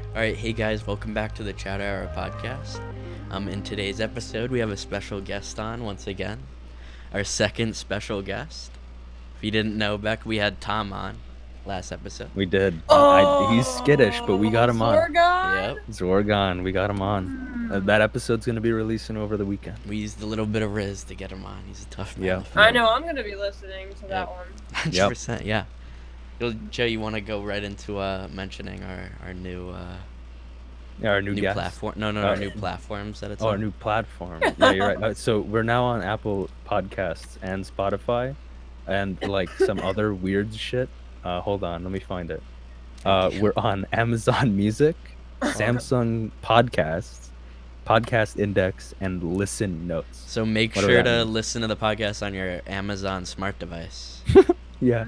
All right, hey guys, welcome back to the Chat Hour podcast. In today's episode, we have a special guest on once again, our second special guest. If you didn't know, Beck, we had Tom on last episode. We did. Oh, He's skittish, but we got him on. Yep, Zorgon, we got him on. That episode's gonna be releasing over the weekend. we used a little bit of Riz to get him on. He's a tough man. Yeah. I know. I'm gonna be listening to that one. 100%, yeah. Joe, you want to go right into mentioning our new Our new guest. platform? No, our new platforms that it's Oh, on. our new platform. Yeah, you're right. So we're now on Apple Podcasts and Spotify, and like some other weird shit. Hold on, let me find it. We're on Amazon Music, Samsung Podcasts, Podcast Index, and Listen Notes. So make Whatever sure that to means. listen to the podcast on your Amazon smart device. Yeah.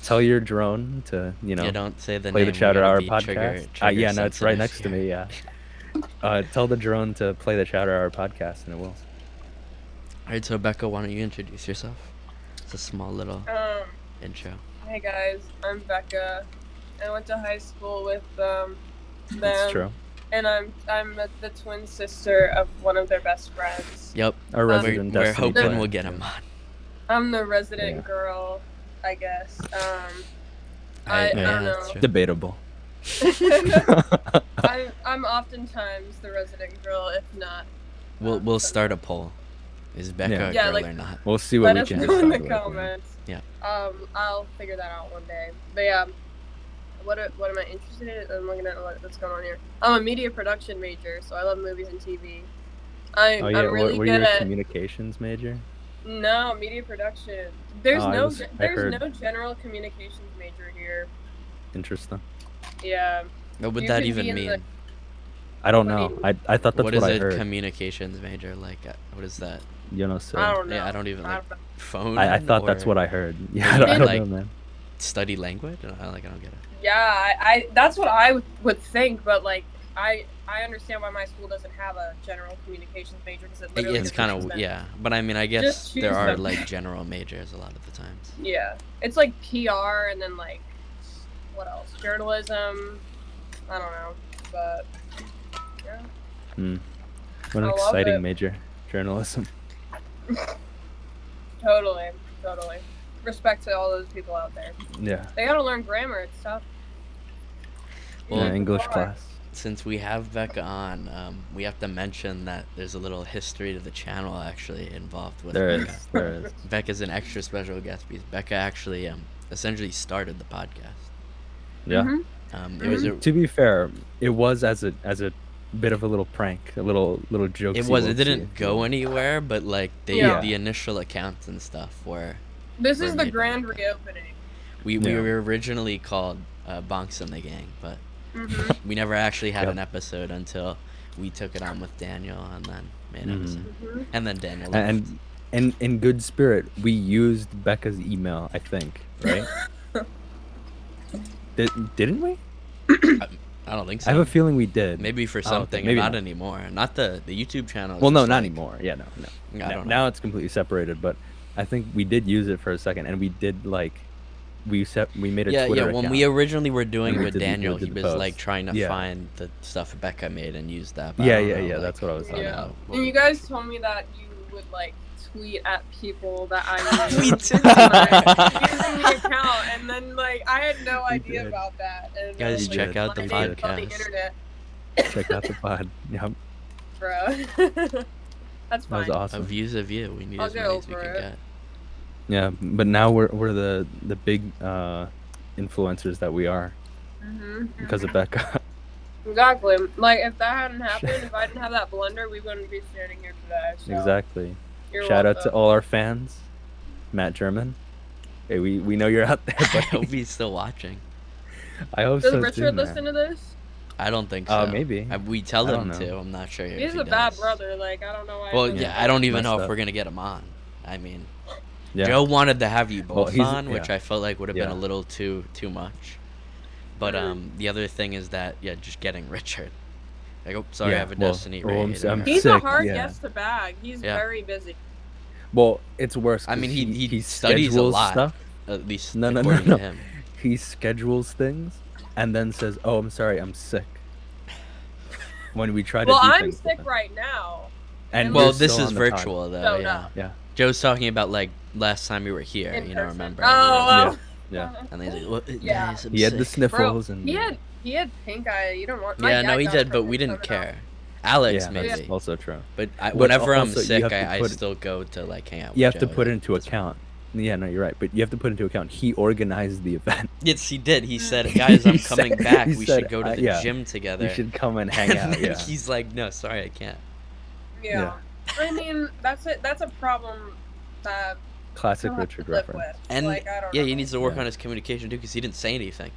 Tell your drone to, Yeah, don't say the play name. the we Chatter gotta Hour be podcast. trigger Yeah, no, it's right sensitive next to here. me. Yeah. Tell the drone to play the Chatter Hour podcast, and it will. All right, so Becca, why don't you introduce yourself? It's a small little intro. Hey guys, I'm Becca. I went to high school with them. That's true. And I'm the twin sister of one of their best friends. Yep. Our resident We're Destiny hoping player. we'll get him on. I'm the resident Yeah. girl, I guess. I I don't that's know. true. Debatable. I'm oftentimes the resident girl, if not. We'll start a poll. Is Becca Yeah. a Yeah, girl like- or not? We'll see what Let we us can know decide. in the with. comments. Yeah. I'll figure that out one day. But yeah, what am I interested in? I'm looking at what's going on here. I'm a media production major, so I love movies and TV. Oh yeah, I'm really what good your at communications major? no media production. There's Oh, I no heard. no general communications major here. Interesting. Yeah. What would You that can be even in mean? the- I don't What do know. you- I thought that's What what, is I a heard. communications major? Like, what is that? You know, so I don't know. Yeah, I don't even like know. phone. I thought that's or what I heard. Yeah, you I don't mean, know, like- man. study language. I don't get it. Yeah, I that's what I would think, but like I understand why my school doesn't have a general communications major because it literally It's just kind chooses of them. yeah, but I mean, I guess Just there choose are them. like general majors a lot of the times. Yeah, it's like PR and then like what else? Journalism. I don't know, but yeah. What an I love exciting it. major, journalism. Totally. Respect to all those people out there. Yeah. They gotta learn grammar. It's tough. Well, Yeah, English Why? class. Since we have Becca on, we have to mention that there's a little history to the channel actually involved with There Becca. is. There is. Becca's an extra special guest because Becca actually essentially started the podcast. Yeah. Mhm. It was a, To be fair, it was as a bit of a little prank, a little joke. it didn't go anywhere, but like Yeah. the initial accounts and stuff were This We're is the made grand by Becca. reopening. we Yeah. were originally called Bonks and the Gang, but Mm-hmm. we never actually had Yep. an episode until we took it on with Daniel and then made an Mhm. episode. Mm-hmm. And then Daniel left. And in good spirit, we used Becca's email, I think, right? Didn't we? I don't think so. I have a feeling we did. Maybe for I don't think- something, maybe not not. anymore. Not the YouTube channel. is Well, no, just not like- anymore. Yeah, no. I No, don't know. now it's completely separated, but I think we did use it for a second, and we did like we made a Yeah, Twitter when account. we originally were doing And we with did the- we Daniel, did he the was post. like trying to Yeah. find the stuff Becca made and use that. but I Yeah, don't yeah, know, yeah, like, that's what I was talking Yeah. about. what And we- you guys told me that you would like tweet at people that I knew. We did using the account, and then like I had no We idea did. about that. And Guys, You then, check did. out the one day on the podcast. internet, Check out the pod. Yep, bro. That's that fine. was A awesome. view's a view. We need I'll as get many as we over can it. get. Yeah, but now we're the big influencers that we are Mm-hmm. because of Becca. Exactly. Like if that hadn't happened, if I didn't have that blender, we wouldn't be standing here today. So Exactly. you're Shout out to welcome. all our fans. Matt German. Hey, we know you're out there, I but hope he's still watching. I hope Does so Richard too, man. listen to this? I don't think so. Maybe. We tell I him don't know. to. I'm not sure. if He's he a bad does. brother. Like I don't know why. Well, he yeah, does I don't that. even know Messed if up. we're gonna get him on. I mean, Yeah. Joe wanted to have you Well, both he's- on, which yeah. I felt like would have been Yeah. a little too much. But the other thing is that just getting Richard. Like, oh, sorry, I Yeah, have a well, Destiny well, raid. I'm or- He's a sick, hard yeah. guest to bag. He's Yeah. very busy. Well, it's worse. I mean, 'cause he studies a schedules lot. Stuff. At least No, according to him. He schedules things and then says, "Oh, I'm sorry, I'm sick." when we try to Well, do I'm things with sick them. right now. And Well, we're this still is on the pod. virtual though. So, Yeah. Yeah. Joe's talking about like last time we were here. In You know, person. remember? Oh, Yeah. And he's like, "What, Yeah. guys? I'm He had the sick." bro, sniffles and he had pink eye. You don't want. My Yeah, dad no, he got it did, from but him we didn't somehow. care. Alex yeah, maybe, that's also true. but But whenever I'm also, you sick, have to I put- still go to like hang out. You with have to Joe, put it like, into that's fine. account. Yeah, no, you're right. But you have to put into account he organized the event. Yes, he did. He said, "Guys, I'm He coming said- back. he We said, should go to the yeah, gym together." We should come and hang And out. then Yeah. he's like, "No, sorry, I can't." Yeah. I mean, that's it. That's a problem that Classic he'll have to Richard live reference. with. And like, I don't yeah, know. he needs to work Yeah. on his communication too, because he didn't say anything.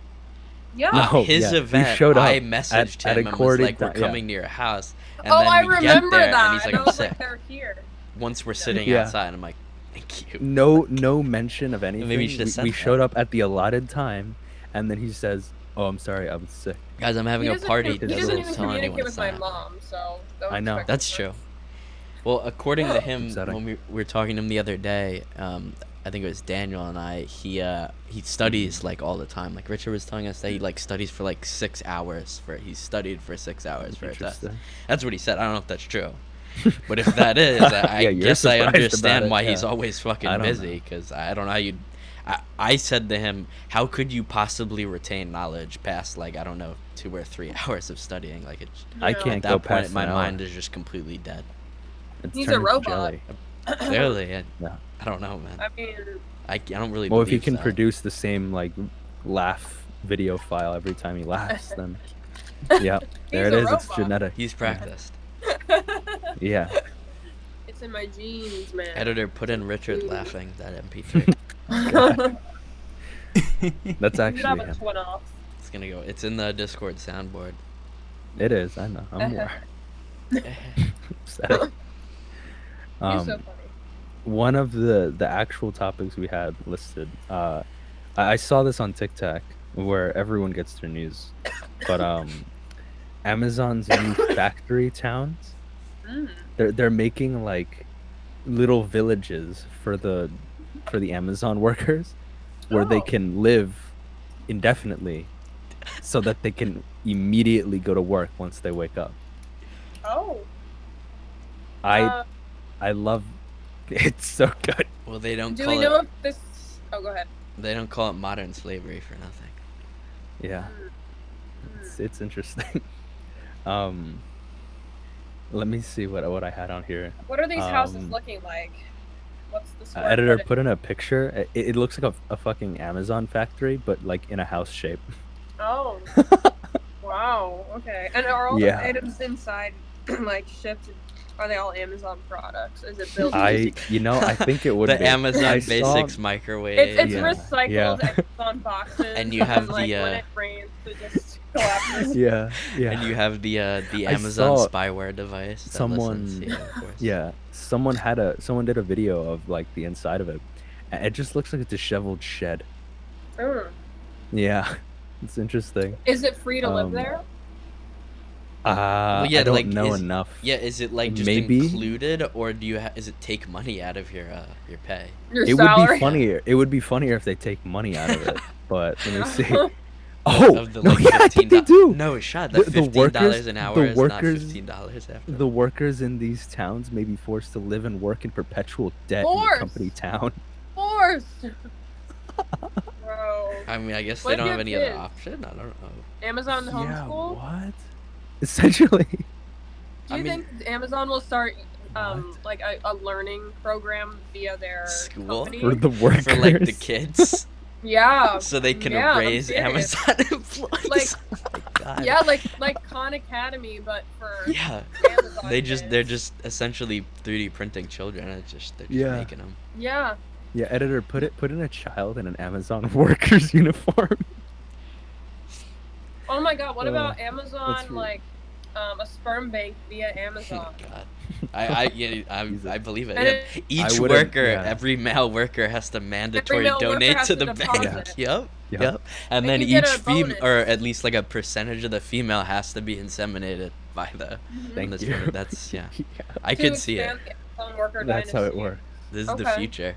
Yeah. No. His yeah, event, you showed up I messaged at him a and was like, coordinated "We're time, yeah. coming to your house." And Oh, then I we get remember there, that. and he's like, I "I'm was sick." like, they're here. Once we're sitting Yeah. outside, I'm like, "Thank you." No mention of anything. Maybe you should have said we that. showed up at the allotted time, and then he says, "Oh, I'm sorry, I was sick." Guys, I'm having He a doesn't party. he doesn't Doesn't even tell anyone communicate with it's my not. mom, so don't I know. expect That's much. true. Well, according to him, Upsetting. when we were talking to him the other day, I think it was Daniel and I. He studies like all the time. Like Richard was telling us that he like studies for like 6 hours he studied for 6 hours for a test. Interesting. That's what he said. I don't know if that's true, but if that is, I Yeah, you're guess I surprised about understand it, why yeah. he's always I fucking don't busy. Because I don't know how you'd. I said to him, "How could you possibly retain knowledge past like I don't know 2 or 3 hours of studying? Like it's." I Yeah. can't At go that point, past my an hour. mind is just completely dead. It's He's a turned into robot. jelly. Clearly, Yeah. I don't know, man. I mean, I don't really. Well, if he believe can that. produce the same like laugh video file every time he laughs, then yeah, there it a is. It's robot. genetic. He's practiced. Yeah. it's in my genes, man. Editor, put in Richard laughing that MP3. That's You actually have a him. twin off. It's gonna go. It's in the Discord soundboard. It is. I know. I'm more upsetting. You're so funny. One of the actual topics we had listed, I saw this on TikTok where everyone gets their news, but Amazon's new factory towns, Mm. they're making like little villages for the Amazon workers where they Oh. can live indefinitely so that they can immediately go to work once they wake up. Oh. I love it's so good. Well, they don't Do call we know it. if this? Oh, go ahead. They don't call it modern slavery for nothing. Yeah. Mm. It's interesting. Let me see what I had on here. What are these houses Um, looking like? What's the square Editor, footage? put in a picture. It looks like a fucking Amazon factory, but like in a house shape. Oh. Wow. Okay. And are all Yeah. the items inside like shipped? Are they all Amazon products? Is it built? I think it would The be. Amazon I saw- Basics microwave. It's Yeah. recycled Yeah. Amazon boxes. And you have like, the, when it rains, it just collapses. Yeah, yeah. And you have the I Amazon saw spyware device. That someone- listens, yeah, of course. Yeah, someone did a video of like the inside of it, and it just looks like a disheveled shed. Mm. Yeah, it's interesting. Is it free to live Um, there? Well, yeah, I don't like, know is- enough. Yeah, is it like just Maybe. included, or do you is it take money out of your pay? Your It would salary? be funnier. It would be funnier if they take money out of it. But let me see. Oh Of the, no, like, yeah, I think they $15 do. No, shot. The- That the $15 an workers- hour the is not workers- $15 after. The workers in these towns may be forced to live and work in perpetual debt in the Forced. company town. Forced. Bro. I mean, I guess What they if don't you have have any other kids? option. I don't know. Amazon Yeah, homeschool? what? Essentially. Do I you mean- think Amazon will start like a learning program via their School? company? For the workers. For like the kids, Yeah. so they can Yeah, I'm raise serious. Amazon employees. Like- oh my god. Yeah, like Khan Academy, but for Yeah. Amazon. They're kids. just essentially 3D printing children. They're just Yeah. making them. Yeah. Yeah, editor, put in a child in an Amazon worker's uniform. Oh my god, what Oh, about that's Amazon weird. like a sperm bank via Oh Amazon? god. I Jesus. believe it. And Yep. Each wouldn't- worker, yeah. every male worker has to mandatory male worker donate has to to the bank. deposit. Yep. Yeah. Yep. And And then you get each a female, bonus. or at least like a percentage of the female, has to be inseminated by the. Thank this you. woman. That's yeah. Yeah, I To could see it. expand the Amazon worker that's how it dynasty. works. This is the Okay. future.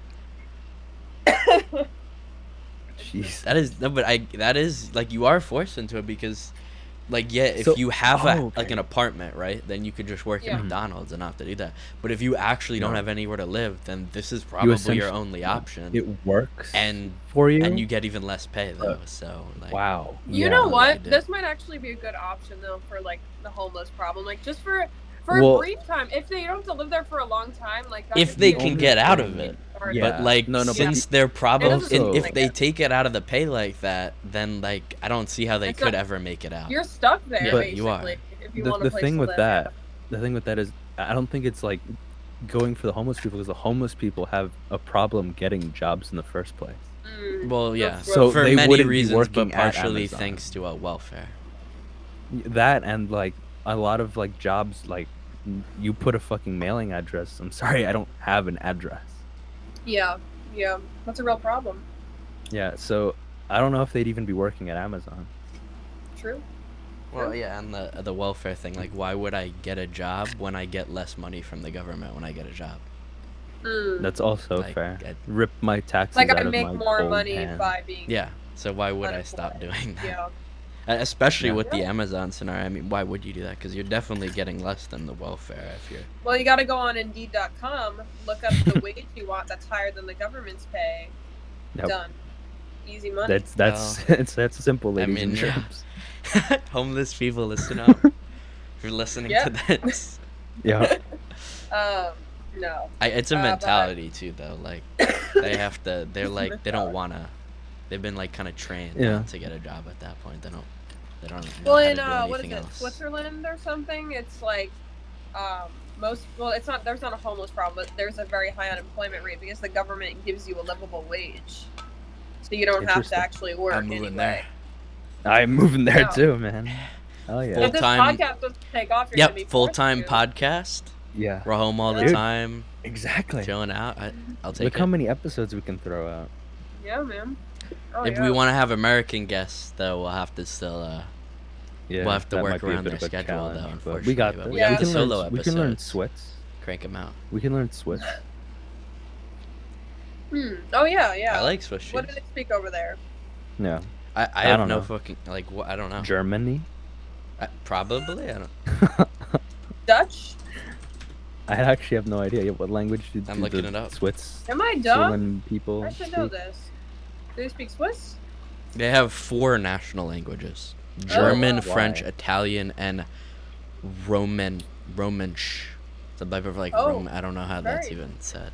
Jeez. That is no, but that is like you are forced into it because Like, yeah, if So- you have okay. like an apartment, right, then you could just work Yeah. at McDonald's and not have to do that. But if you actually don't No. have anywhere to live, then this is You probably your essentially- only option. It works And for you. and you get even less pay though. So like, Wow. You yeah. know you what? do. This might actually be a good option though for like the homeless problem. Like just for Well- a brief time. If they don't have to live there for a long time, like that if could they be a can good get out of thing it. to start. Yeah. But like, No, but since their problem, doesn't seem if like they it. take it out of the pay like that, then like I don't see how they It's could not- ever make it out. You're stuck there Yeah, basically. you are. If you the want a the place thing to with live. that, the thing with that is, I don't think it's like going for the homeless people, because the homeless people have a problem getting jobs in the first place. Well, yeah, So for they many wouldn't be reasons, working but at partially Amazon. thanks to welfare. That and like a lot of like jobs, like you put a fucking mailing address. I'm sorry, I don't have an address. Yeah, that's a real problem. Yeah, so I don't know if they'd even be working at Amazon. True. Well, yeah, and the welfare thing. Like, why would I get a job when I get less money from the government when I get a job? That's also Like, fair. Rip my taxes Like out I of make my more cold money hand. by being Yeah. So why would I stop unemployed. doing that? Yeah. Especially Yeah. with the Amazon scenario. I mean, why would you do that? Because you're definitely getting less than the welfare if you're. Well, you got to go on Indeed.com, look up the wage you want that's higher than the government's pay. Yep. Done. Easy money. That's that's simple, I ladies mean, and yeah. germs. Homeless people, listen up. If you're listening Yeah. to this, Yeah. No. it's a But- mentality too, though. Like they have to. They're like they don't wanna. They've been like kind of trained Yeah. not to get a job at that point. They don't. They don't know Well, how in to do what is anything it, else. Switzerland or something? It's like most. Well, it's not. There's not a homeless problem, but there's a very high unemployment rate because the government gives you a livable wage, so you don't have Interesting. to actually work I'm moving anyway. there. I'm moving there Yeah. too, man. Oh yeah. If this Full-time- podcast doesn't take off, you're gonna be Yep, forced full-time to. podcast. Yeah. We're home all the Dude. time, Exactly. chilling out. I'll take Look how it. many episodes we can throw out. Yeah, man. Oh, If yeah. we want to have American guests, though, we'll have to still. Yeah. We'll have to that work might be a around bit their of a schedule, though, challenge, but unfortunately. we got but this. we Yeah. have We the can solo learn. We can learn episodes. Swiss. Crank them out. We can learn Swiss. Oh yeah, yeah. I like Swiss cheese. What do they speak over there? Yeah. I I have don't no know. fucking like. What I don't know. Germany. Probably. I don't. Dutch? I actually have no idea. What language do I'm do looking the it up. Am I dumb? Switzerland people I should know speak? this. Do they speak Swiss? They have 4 national languages: German, wow. French, Why? Italian, and Romansh. It's a type of like Oh, I don't know how that's very- even said.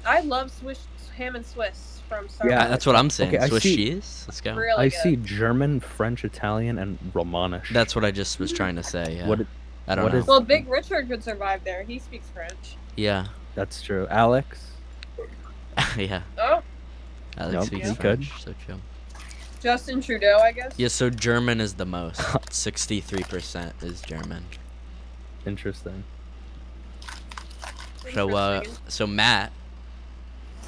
I love Swiss ham and Swiss from Starbucks. Yeah, That's what I'm saying. okay, I Swiss see- cheese. Let's go. Really I good. see German, French, Italian, and Romanish. That's what I just was trying to say. Yeah. What? I don't what know. is- Well, Big Richard could survive there. He speaks French. Yeah. That's true. Alex. Yeah. Oh, Alex Nope, speaks he could. French, so chill. Justin Trudeau, I guess. Yeah, so German is the most. 63% is German. Interesting. Interesting. So Matt.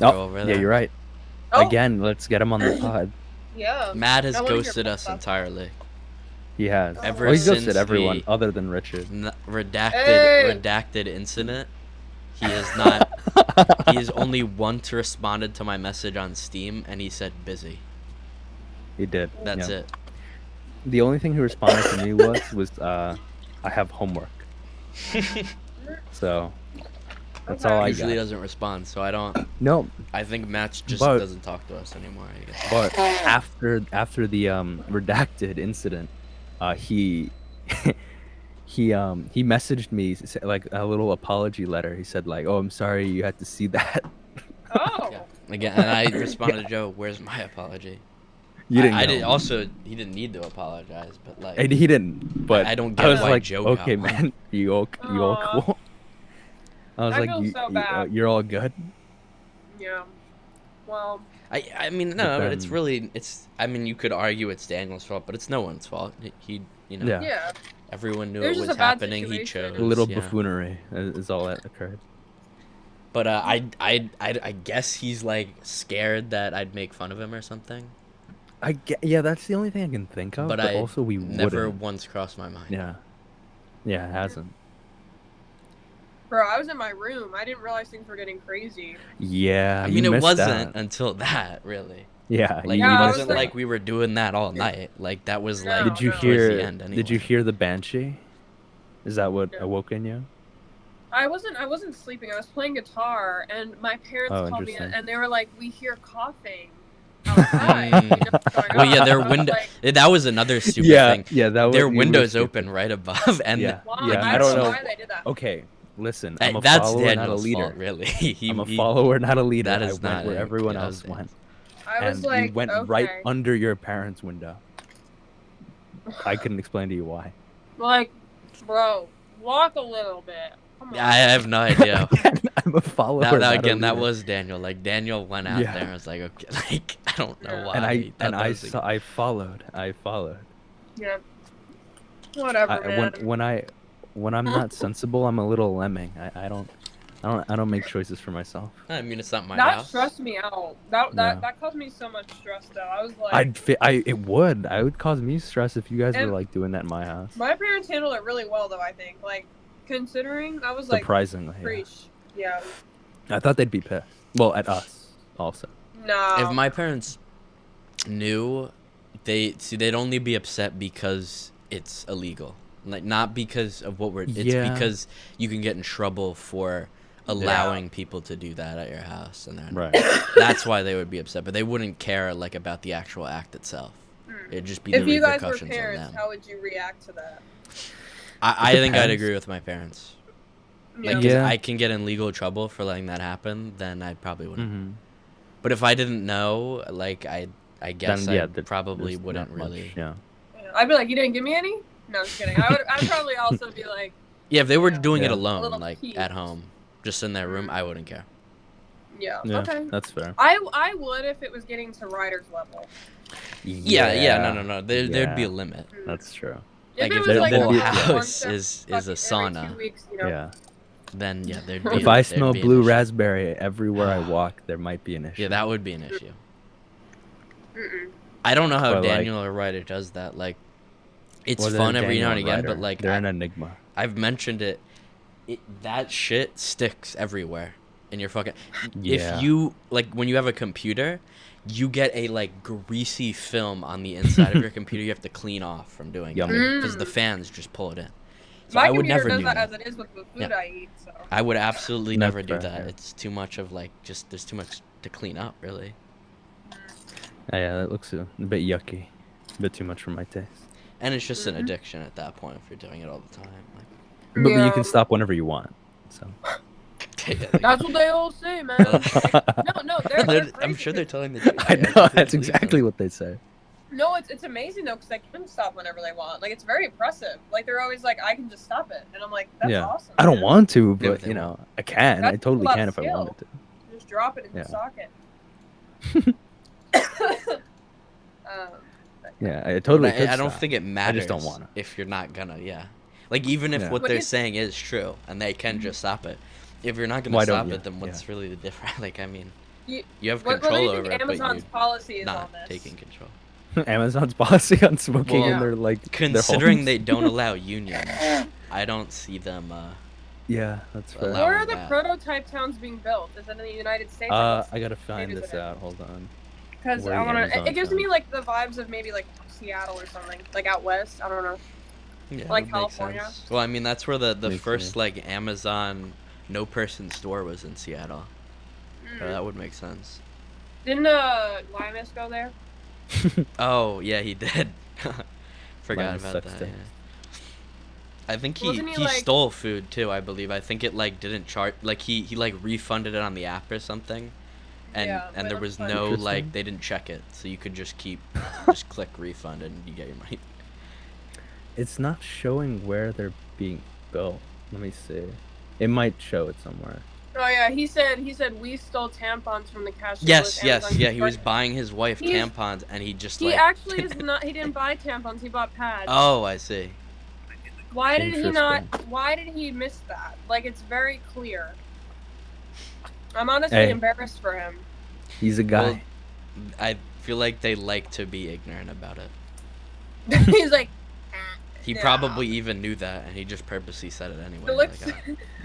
Oh, Go over yeah, there. you're right. Oh, Again, let's get him on the pod. Yeah. Matt has I wanna hear ghosted about us that. entirely. He has. Ever Well, he's since ghosted everyone the- other than Richard. Redacted incident. He is not. He has only once responded to my message on Steam, and he said busy. He did. That's yeah. it. The only thing he responded to me was I have homework. So that's all I Usually got. doesn't respond, so I don't. No, I think Matt just But- doesn't talk to us anymore. I guess. but after the redacted incident, he he messaged me like a little apology letter. He said like, "Oh, I'm sorry you had to see that." Oh. Yeah. Again, and I responded, Joe, where's my apology? You didn't. I know. did also. He didn't need to apologize, but like. And he didn't. But I don't I get was why like, Joe got okay, one. man, you all Aw. cool? I was I like, feel so bad. you're all good. Yeah. Well, I mean, no, But it's then- really. I mean, you could argue it's Daniel's fault, but it's no one's fault. He you know. Yeah. yeah. Everyone knew It was it just was a bad happening. He situation. chose. A little yeah. buffoonery is all that occurred. But I guess he's like scared that I'd make fun of him or something. Yeah, that's the only thing I can think of. But But, I also we Never wouldn't. once crossed my mind. Yeah. Yeah, it hasn't. Bro, I was in my room. I didn't realize things were getting crazy. Yeah. I you mean, it missed wasn't that. until that really. Yeah. Like Yeah, it I wasn't was like we were doing that all night. Like that was like Did you no. towards the hear? end anyway. Did you hear the banshee? Is that what No. awoke in you? I wasn't sleeping. I was playing guitar, and my parents Oh, called me, interesting. and they were like, "We hear coughing outside." You know what's going Well, yeah, on. their I was window. like, That was another stupid Yeah, thing. yeah, that was Their you were windows stupid. open right above, and Yeah, why? yeah. I I don't know know. why they did that. Okay, listen. I'm a that's follower, not a Daniel's leader. fault, really. I'm a follower, not a leader. That I is went not where it. everyone Yeah, else that went, I was and like, we went okay. right under your parents' window. I couldn't explain to you why. Like, bro, walk a little bit. Come on. I have no idea. I'm a follower. That not a again, that leader. was Daniel. Like Daniel went out Yeah. there and was like, okay, like I don't know Yeah. why. And I he thought that was a- I followed. I followed. Yeah. Whatever, man. When I'm not sensible, I'm a little lemming. I don't make choices for myself. I mean, it's not my That house. stressed me out. That Yeah. that caused me so much stress though. I was like, It would cause me stress if you guys were And- like doing that in my house. my parents handled it really well though. I think, like, considering I was like, Surprisingly, yeah. preach. Yeah. I thought they'd be pissed. Well, at us also. No. If my parents knew, they'd only be upset because it's illegal, like not because of what we're. It's Yeah. because you can get in trouble for allowing people to do that at your house, and then Right. that's why they would be upset. But they wouldn't care like about the actual act itself. It'd just be If the you guys were repercussions on parents, them. how would you react to that? I think I'd depends. agree with my parents. Like, Yeah. 'cause Yeah. I can get in legal trouble for letting that happen, then I probably wouldn't. Mm-hmm. But if I didn't know, like I guess I there- probably there's wouldn't not much, really. Yeah. I'd be like, you didn't give me any? No, just kidding. I'd probably also be like, Yeah, if they were Yeah. doing it Yeah. A alone, little like peeved. at home, just in their room, I wouldn't care. yeah, Yeah. okay. That's fair. I would if it was getting to Ryder's level. Yeah, no. There'd be Yeah. a limit. That's true. Like it if was the like whole be- house once is a every sauna, 2 weeks, you know? Yeah. then yeah, there'd be. If I there'd smell be an blue issue. raspberry everywhere I walk, there might be an issue. Yeah, that would be an issue. Mm-mm. I don't know how Or, like- Daniel or Ryder does that. Like, it's Well, they're fun every Daniel now and again, Ryder. but like they're an enigma. I've mentioned it. That shit sticks everywhere in your fucking. Yeah. If you like when you have a computer, you get a like greasy film on the inside of your computer. You have to clean off from doing Yummy. it because Mm. the fans just pull it in. So My I would computer never does do that that. as it is with the food Yeah. I eat. So I would absolutely That's never do fair, that. yeah. It's too much of like just there's too much to clean up really. Yeah, that looks a bit yucky. A bit too much for my taste. And it's just an Mhm. addiction at that point if you're doing it all the time. But you Yeah. can stop whenever you want. So. Like, that's what they all say, man. no, they're I'm crazy. sure they're telling the truth. I Yeah, know, completely that's believe exactly them. what they say. No, it's amazing though because they can stop whenever they want. Like it's very impressive. Like they're always like, I can just stop it, and I'm like, that's Yeah. awesome. I don't man. want to, Yeah, but they you know, I can. I That's totally a lot can of if I skill. wanted to. Just drop it in Yeah. the socket. Yeah, I totally But could I don't stop. think it matters. don't wanna. If you're not gonna, yeah. Like even if Yeah. what But they're it's- saying is true and they can just stop it, if you're not gonna Why don't stop you? it, then what's really the difference? Like I mean, You- you have What do control you over think it, Amazon's but policy you're is not on this? taking control. Amazon's policy on smoking Well, in their like Considering their they homes? don't allow unions, I don't see them. Yeah, that's fair. Allow- Where are allowing the that. prototype towns being built? Is it in the United States? I gotta find Maybe this the- out. Hold on. Because where I the want to. Amazon It gives me towns. like the vibes of maybe like Seattle or something, like out west. I don't know. Yeah, Like that makes California? sense. Well, I mean that's where the Makes first sense. like Amazon no person store was in Seattle. So Mm. that would make sense. Didn't Limus go there? Oh yeah, he did. Forgot Linus about sucks that. dick. Yeah. I think he Wasn't he, like- stole food too. I believe. I think it like didn't charge. Like he like refunded it on the app or something, and Yeah, and but there that's was fine. no Interesting. like they didn't check it, so you could just just click refund and you get your money. It's not showing where they're being built. Let me see. It might show it somewhere. Oh yeah, he said we stole tampons from the cashier. Yes, with yes, Amazon yeah. He was Express. buying his wife He's- tampons, and he just He like. actually is not. He didn't buy tampons. He bought pads. Oh, I see. Why did he not? Interesting. Why did he miss that? Like it's very clear. I'm honestly Hey. embarrassed for him. He's a guy. Well, I feel like they like to be ignorant about it. He's like, He Yeah. probably even knew that, and he just purposely said it anyway. It looks. Like,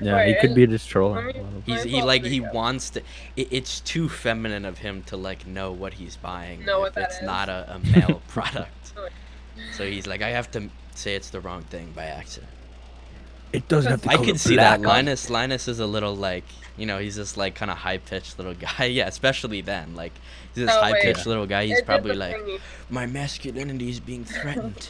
Yeah, Wait, he could and- be just trolling. let me- a little bit. he's Let me he pull up like the he video. wants to. It's too feminine of him to like know what he's buying Know if what that it's is. not a male product. Oh, So he's like, I have to say it's the wrong thing by accident. It doesn't have to I color could see that. black on- Linus is a little like, he's this like kind of high pitched little guy. Yeah, especially then. Like he's this Oh, high wait. pitched little guy. He's It did probably the like, thingy. my masculinity is being threatened.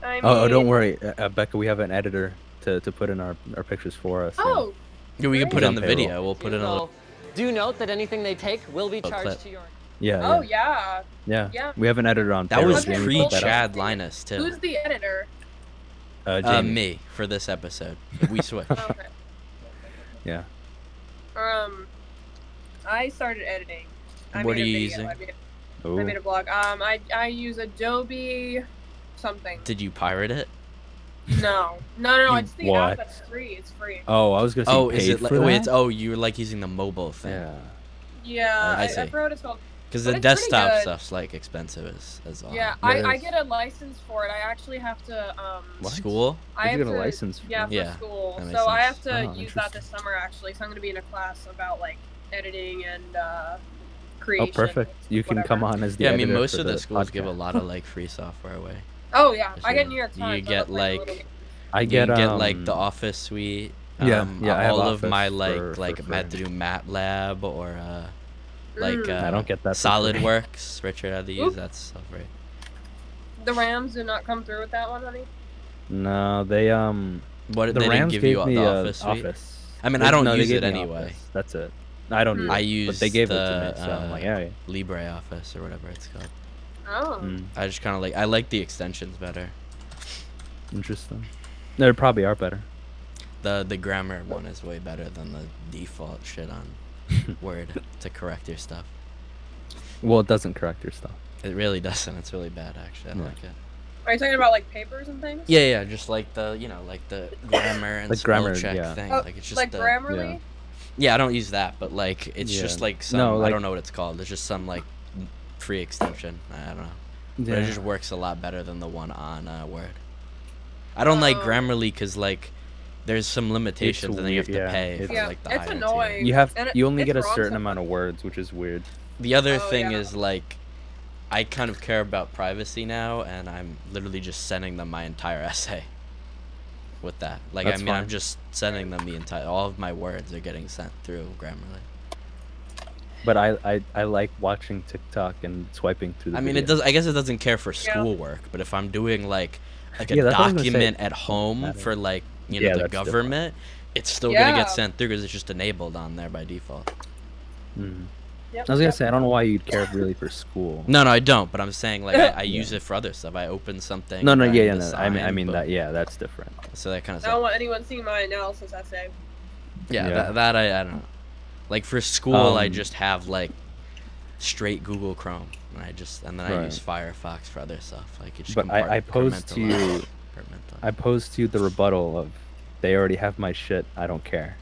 I mean, Oh, don't worry, Becca. We have an editor to put in our pictures for us. Oh, Yeah, we can put Great. it in On the payroll. video. We'll put it in a little. Do note that anything they take will be clip. charged to your. Yeah. oh Yeah. yeah. Yeah. Yeah. We have an editor on. That payroll. was Jamie pre put that up. Chad Linus too. Who's the editor? Jamie. Me for this episode. We switch. Okay. Yeah. I started editing. I What made are a you video. using? I made a blog. I use Adobe something. Did you pirate it? No. You It's the what? app that's free. It's free. Oh, I was gonna say. Oh, you is paid it like? for Wait, that? it's you were like using the mobile thing. Yeah. Yeah, I I see. forgot what it's called. Because But the it's pretty desktop good. stuff's like expensive as well. Yeah, It I is. get a license for it. I actually have to What? School? I Where'd you have get a to, license for? Yeah, for Yeah, school. that makes So I sense. have to Oh, use that interesting. this summer actually. So I'm gonna be in a class about like editing and Oh, creation. perfect. You can whatever. come on as the Yeah, I mean editor most for of the schools give a podcast. lot of like free software away. Oh yeah, I Sure. get New York You Times. so get, that's, a like, little- I You get get like the um, Office suite. yeah, I have all of Office my for- like for like free. to do MATLAB or like Mm. I don't get that for free. SolidWorks. Richard had to use Oop. that stuff, right? The Rams did not come through with that one, honey. No, they What the they didn't Rams give gave you me the a Office suite? Office. I mean, I don't No, they use gave it me anyway. Office. That's it. I don't Hmm. use I it, use but they gave it to the, me, so I'm like, yeah. LibreOffice or whatever it's called. Oh. Mm, I just kind of I like the extensions better. interesting. They probably are better. The grammar one is way better than the default shit on Word to correct your stuff. Well, it doesn't correct your stuff. It really doesn't. It's really bad actually. I don't Yeah. like it. Are you talking about like papers and things? Yeah, just like the like the grammar and Like spell grammar, check yeah. thing. Oh, Like it's just like the, Grammarly? yeah. Yeah, I don't use that, but like it's Yeah. just like some No, I like- don't know what it's called. It's just some like free extension. I don't know. But Yeah. it just works a lot better than the one on Word. I don't like Oh. Grammarly because like there's some limitations and then you have to weird, yeah. pay for Yeah, like the it's higher tier. annoying. You have And you only it's get a wrong certain sometimes. amount of words, which is weird. The other Oh, thing yeah. is like I kind of care about privacy now, and I'm literally just sending them my entire essay. With that, like That's I mean, I'm fine. just sending them the entire. All of my words are getting sent through Grammarly. But I like watching TikTok and swiping through the I mean, it videos. does. I guess it doesn't care for Yeah. schoolwork, but if I'm doing like a Yeah, that's what I was gonna say. document at home Matter. for like Yeah, the that's different. government, it's still gonna Yeah. get sent through because it's just enabled on there by default. Mhm. Yep, I was gonna yep. say I don't know why you'd care really for school. No, I don't. But I'm saying like I use it for other stuff. I open something. No, and yeah, I yeah, no. I assign, mean boom. that. Yeah, that's different. So that kind of I don't stuff. want anyone seeing my analysis essay. Yeah, Yeah. that I don't know. Like for school, I Um, just have like straight Google Chrome, and then I Right. use Firefox for other stuff. Like it's just But I posed to you. compartmentalize. I posed to you the rebuttal of, they already have my shit. I don't care.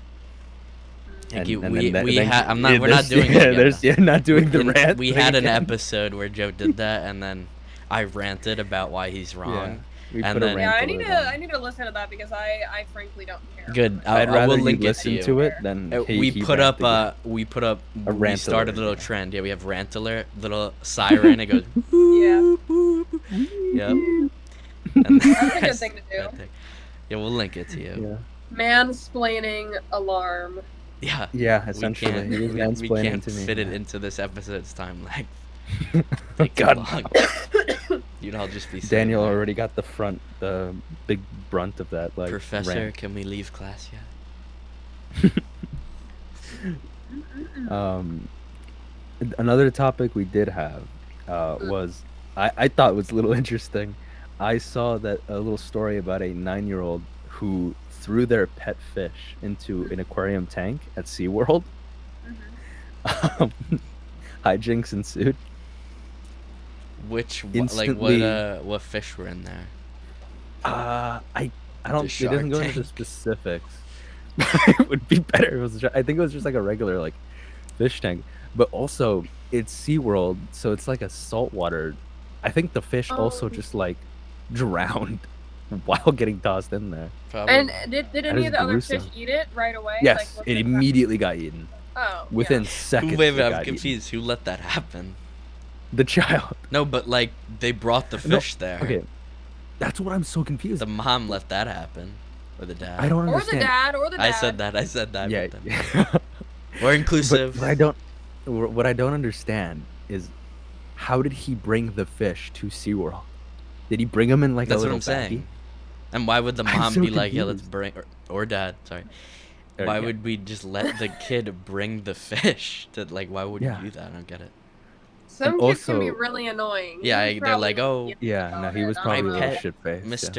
Thank And- you. and we then- we then- had. I'm not. yeah, We're not there's- doing yeah, it again. there's yeah, not doing the And rant. we thing had an again. episode where Joe did that, and then I ranted about why he's wrong. We and put a then- Yeah, rant I need over to I need to listen to that because I frankly don't care. Good. I'd I rather will you link it listen to you. to it than We he put up rant again. we rant started a alert, little yeah. trend. Yeah, we have rant alert, little siren. It goes. Yeah. Yep. And That's a good thing to do. that thing. Yeah, we'll link it to you. Mansplaining alarm. Yeah. Yeah, essentially. We He was can't, we mansplaining can't to me. fit it yeah. into this episode's timeline. Oh, Take too God. long. You'd all just be sitting Daniel there, already got the big brunt of that. Like Professor, rant. can we leave class yet? Another topic we did have was I thought was a little interesting. I saw that a little story about a 9-year-old who threw their pet fish into an aquarium tank at SeaWorld. Hijinks ensued. Which Instantly- what fish were in there? I don't. The It doesn't go Shark into the Tank. specifics. It would be better. If it was. I think it was just like a regular like fish tank, but also it's SeaWorld, so it's like a saltwater. I think the fish also Oh. just like drowned while getting tossed in there. Probably. And did That any is of the other fish gruesome. eat it right away? Yes, was it it- immediately got eaten. Oh, Within yeah. seconds. Wait, it I'm got eaten. confused. Who let that happen? The child. No, but like they brought the No, fish there. Okay, that's what I'm so confused. The mom let that happen, or the dad. I don't Or the understand. dad, or the dad. I said that. Yeah. but then- We're inclusive. But what I don't understand is how did he bring the fish to SeaWorld? Did he bring them in like That's a what little I'm saying. baggie? And why would the I'm mom so be like, yeah, let's confused. bring, or dad, sorry. Or, Why yeah. would we just let the kid bring the fish? To like, why would Yeah. you do that? I don't get it. Some kids can be also- really annoying. Yeah, He was they're like, probably- oh, Yeah, no, he was I probably a don't little know. pet, shit faced.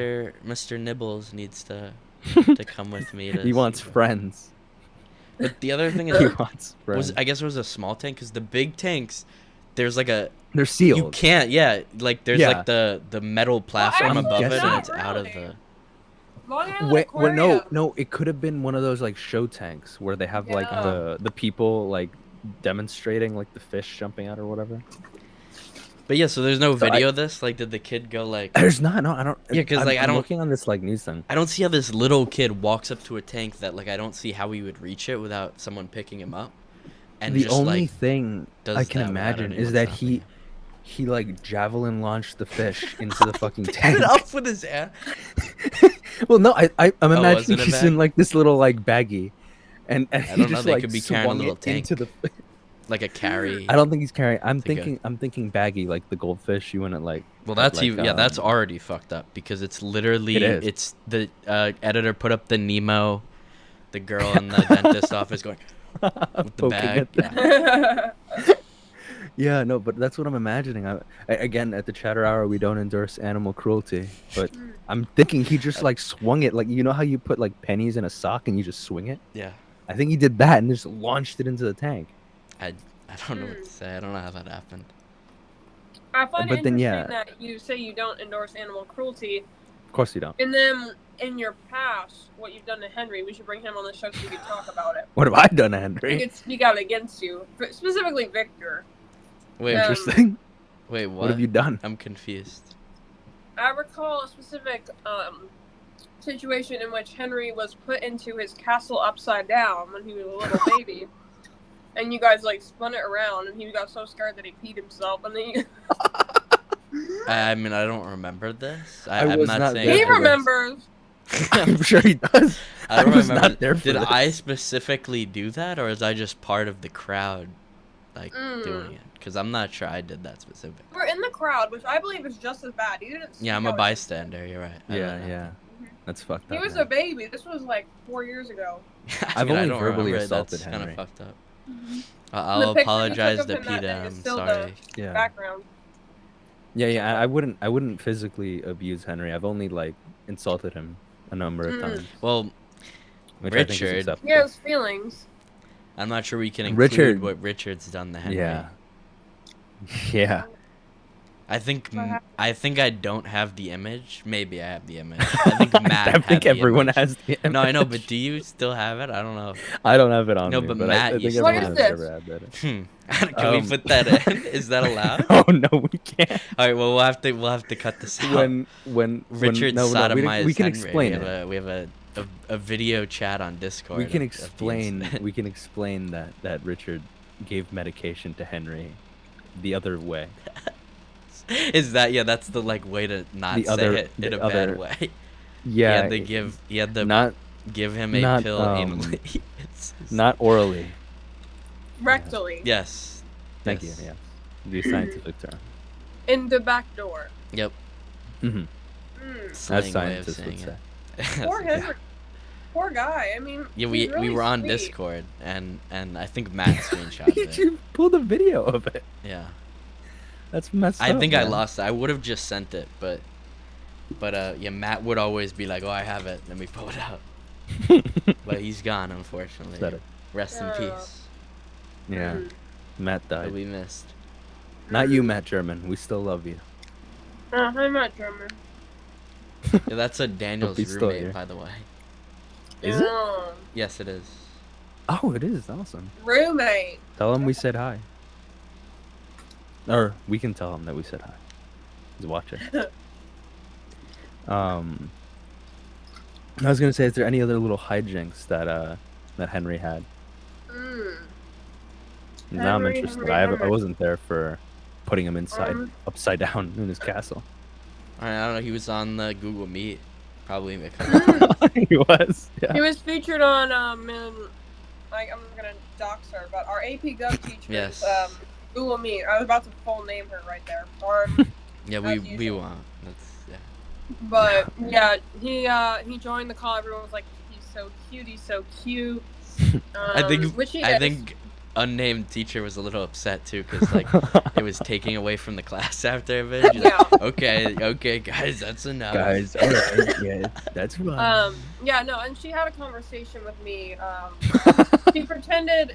Mr. Nibbles needs to come with me. To He wants SeaWorld. friends. But the other thing He is, wants friends. I guess it was a small tank because the big tanks, there's like a They're sealed. you can't like there's Yeah. like the metal platform actually, above it and not it's out of really. the. Long Island Wait, well, Aquarium. no, it could have been one of those like show tanks where they have like Yeah. the people like demonstrating like the fish jumping out or whatever. But yeah, so there's no So video of this. Like, did the kid go like? There's not. No, I don't. Yeah, 'cause, like, I I'm don't- looking on this like news thing. I don't see how this little kid walks up to a tank that like I don't see how he would reach it without someone picking him up. And The just only like thing does I can that without imagine anyone is that stopping he like javelin launched the fish into the fucking Picked tank. it up with his hand. Well, no, I'm Oh, imagining was it a he's bag? in like this little like baggie, and he don't know, just they like could be carrying a swung little it into the. Like a carry. I don't think he's carrying. I'm It's a good- thinking baggy like the goldfish you wouldn't like. Well, have, that's like, even, yeah, that's already fucked up because it's literally It is. it's the editor put up the Nemo, the girl in the dentist office going with the Poking bag. at the- Yeah. Yeah, no, but that's what I'm imagining. Again, at the Chatter Hour, we don't endorse animal cruelty, but I'm thinking he just like swung it, like you know how you put like pennies in a sock and you just swing it. Yeah. I think he did that and just launched it into the tank. I don't know what to say. I don't know how that happened. I find But it then, interesting yeah. that you say you don't endorse animal cruelty, Of course you don't. and then in your past, what you've done to Henry, we should bring him on the show so we can talk about it. What have I done, We Henry? could speak out against you, specifically Victor. Wait, Yeah. Interesting. wait, what? What have you done? I'm confused. I recall a specific situation in which Henry was put into his castle upside down when he was a little baby. And you guys like spun it around, and he got so scared that he peed himself. And then he, I mean, I don't remember this. I I'm was not not saying. there he for this. remembers. I'm sure he does. I don't was remember. not there for Did this. I specifically do that, or was I just part of the crowd, like doing it? Because I'm not sure I did that specific. We're in the crowd, which I believe is just as bad. You didn't. Yeah, I'm speak a out bystander. You're right. I Yeah, don't know. yeah. That's fucked He up. was man. a baby. This was like 4 years ago. I I've mean, I only don't verbally remember it. assaulted That's kind of Henry. fucked up. The I'll picture you apologize took to of him that PETA. day is I'm still sorry. Yeah. Background. Yeah. I wouldn't physically abuse Henry. I've only like insulted him a number of times. Well, Which I think is Richard- acceptable. He has feelings. I'm not sure we can include Richard- what Richard's done to Henry. Yeah. Yeah. I think What happened? I don't have the image. Maybe I have the image. I think Matt. I had think the everyone image. has the No, I know, image. but do you still have it? I don't know. I don't have it on No, me, but but Matt I used think to everyone have has it. ever had that. Can we put that in? Is that allowed? Oh no, we can't. All right. Well, we'll have to cut this out. When Richard no, sodomized we can Henry. explain it. We have a video chat on Discord. We can of the explain. incident. We can explain that Richard gave medication to Henry, the other way. Is that that's the like way to not The say other- it in the a bad other- way. Yeah, He had to not give him a not, pill anally. It's- not orally. Rectally. Yes. Thank Yes. you. Yeah, the scientific term. In the back door. Yep. Mm-hmm. Mm. As Slang way of scientists saying would say. it. Poor Henry. Poor guy. I mean. Yeah, he's we really were on sweet. Discord and I think Matt screenshotted it. You pulled a video of it. Yeah. That's messed I up. think I man. lost it. I would have just sent it, but yeah, Matt would always be like, "Oh, I have it." Then we pull it out. But he's gone, unfortunately. Said it. Rest in Yeah. peace. Yeah, Mm. Matt He'll died. be missed. Not you, Matt German. We still love you. I'm not German. Yeah, that's a Daniel's he's still roommate, here. by the way. Is it? Yes, it is. Oh, it is awesome. Roommate. Tell him we said hi. Or we can tell him that we said hi. He's watching. Um, I was gonna say, is there any other little hijinks that Henry had? Mm. Now I'm Henry, interested. Henry, I Henry. wasn't there for putting him upside down in his castle. I don't know. He was on the Google Meet, probably because. He was. He Yeah. was featured on like I'm gonna dox her, but our AP Gov teacher's Yes. Google Meet. I was about to full name her right there. Yeah, as we usual. want. That's yeah. But he joined the call. Everyone was like, "He's so cute. He's so cute." Which he I is. think unnamed teacher was a little upset too because like it was taking away from the class after a bit. She's like, okay, guys, that's enough. Guys, all right, yeah, that's fine. Yeah, no, and she had a conversation with me. She pretended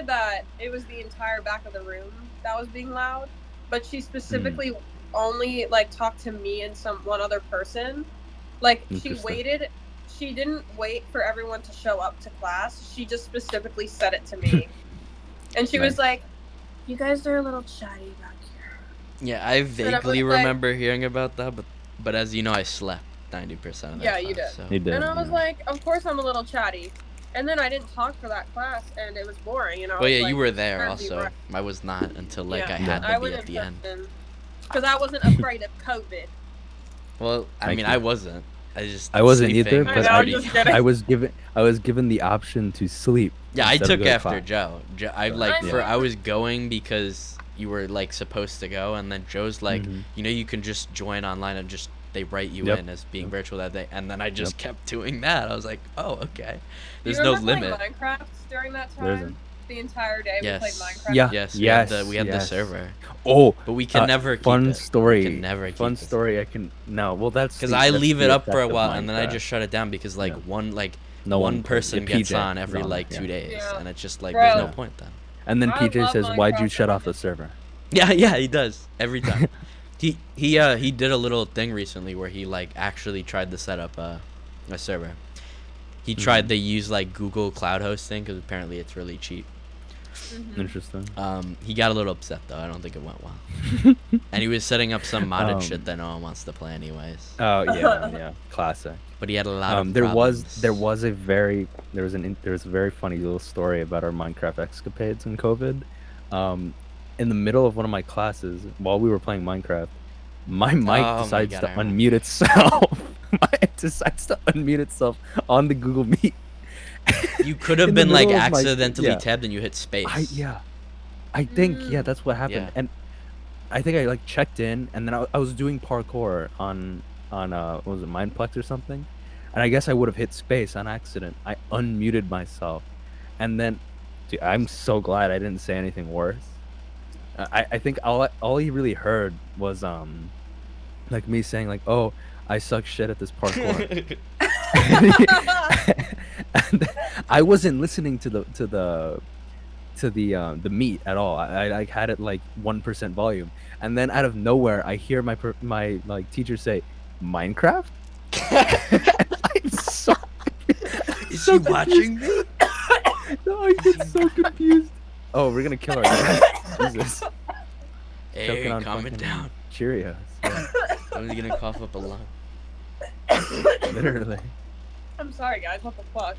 that it was the entire back of the room that was being loud, but she specifically only like talked to me and one other person. Like she waited. She didn't wait for everyone to show up to class. She just specifically said it to me. And she was like, "You guys are a little chatty back here." Yeah, I vaguely remember hearing about that, but as you know, I slept 90% of that Yeah, class, you did. So. He did. And I was like, "Of course I'm a little chatty." And then I didn't talk for that class, and it was boring. You know. Well, yeah, like, you were there also. I was not until like I had to be at the end. Because I wasn't afraid of COVID. Well, I mean, I wasn't. I wasn't either, but I was given the option to sleep. Yeah, I took after Joe. I was going because you were like supposed to go, and then Joe's like, you know, you can just join online and just they write you in as being virtual that day, and then I just kept doing that. I was like, oh, okay. There's no limit. Minecraft during that time. The entire day we played Minecraft. Yeah. We had the server. Oh, but we can never keep fun it. story. We can never keep fun story. I can no. Well, that's because I leave it up for a while and then I just shut it down because like one person gets on every 2 days and it's just like there's no point then. And then PJ says, "Why'd you shut off the server?" Yeah, he does every time. He did a little thing recently where he like actually tried to set up a server. He tried to use like Google Cloud hosting because apparently it's really cheap. Interesting. He got a little upset though. I don't think it went well. And he was setting up some modded shit that no one wants to play anyways. Oh yeah, classic. But he had a lot of there problems. was a very funny little story about our Minecraft escapades in COVID. In the middle of one of my classes, while we were playing Minecraft, my mic decides to unmute itself. My mic decides to unmute itself on the Google Meet. You could have been like accidentally tabbed and you hit space. I think that's what happened. And I think I like checked in and then I was doing parkour on what was it, Mineplex or something, and I guess I would have hit space on accident. I unmuted myself, and then, dude, I'm so glad I didn't say anything worse. I think all he really heard was like me saying like, "Oh, I suck shit at this parkour." And I wasn't listening to the meet at all. I like had it like 1% volume, and then out of nowhere I hear my like teacher say, "Minecraft." I'm so Is he watching me? No, I get so confused. Oh, we're gonna kill our guy. Jesus. Hey, calm it down. Cheerios. Yeah. I'm gonna cough up a lung. Literally. I'm sorry, guys. What the fuck?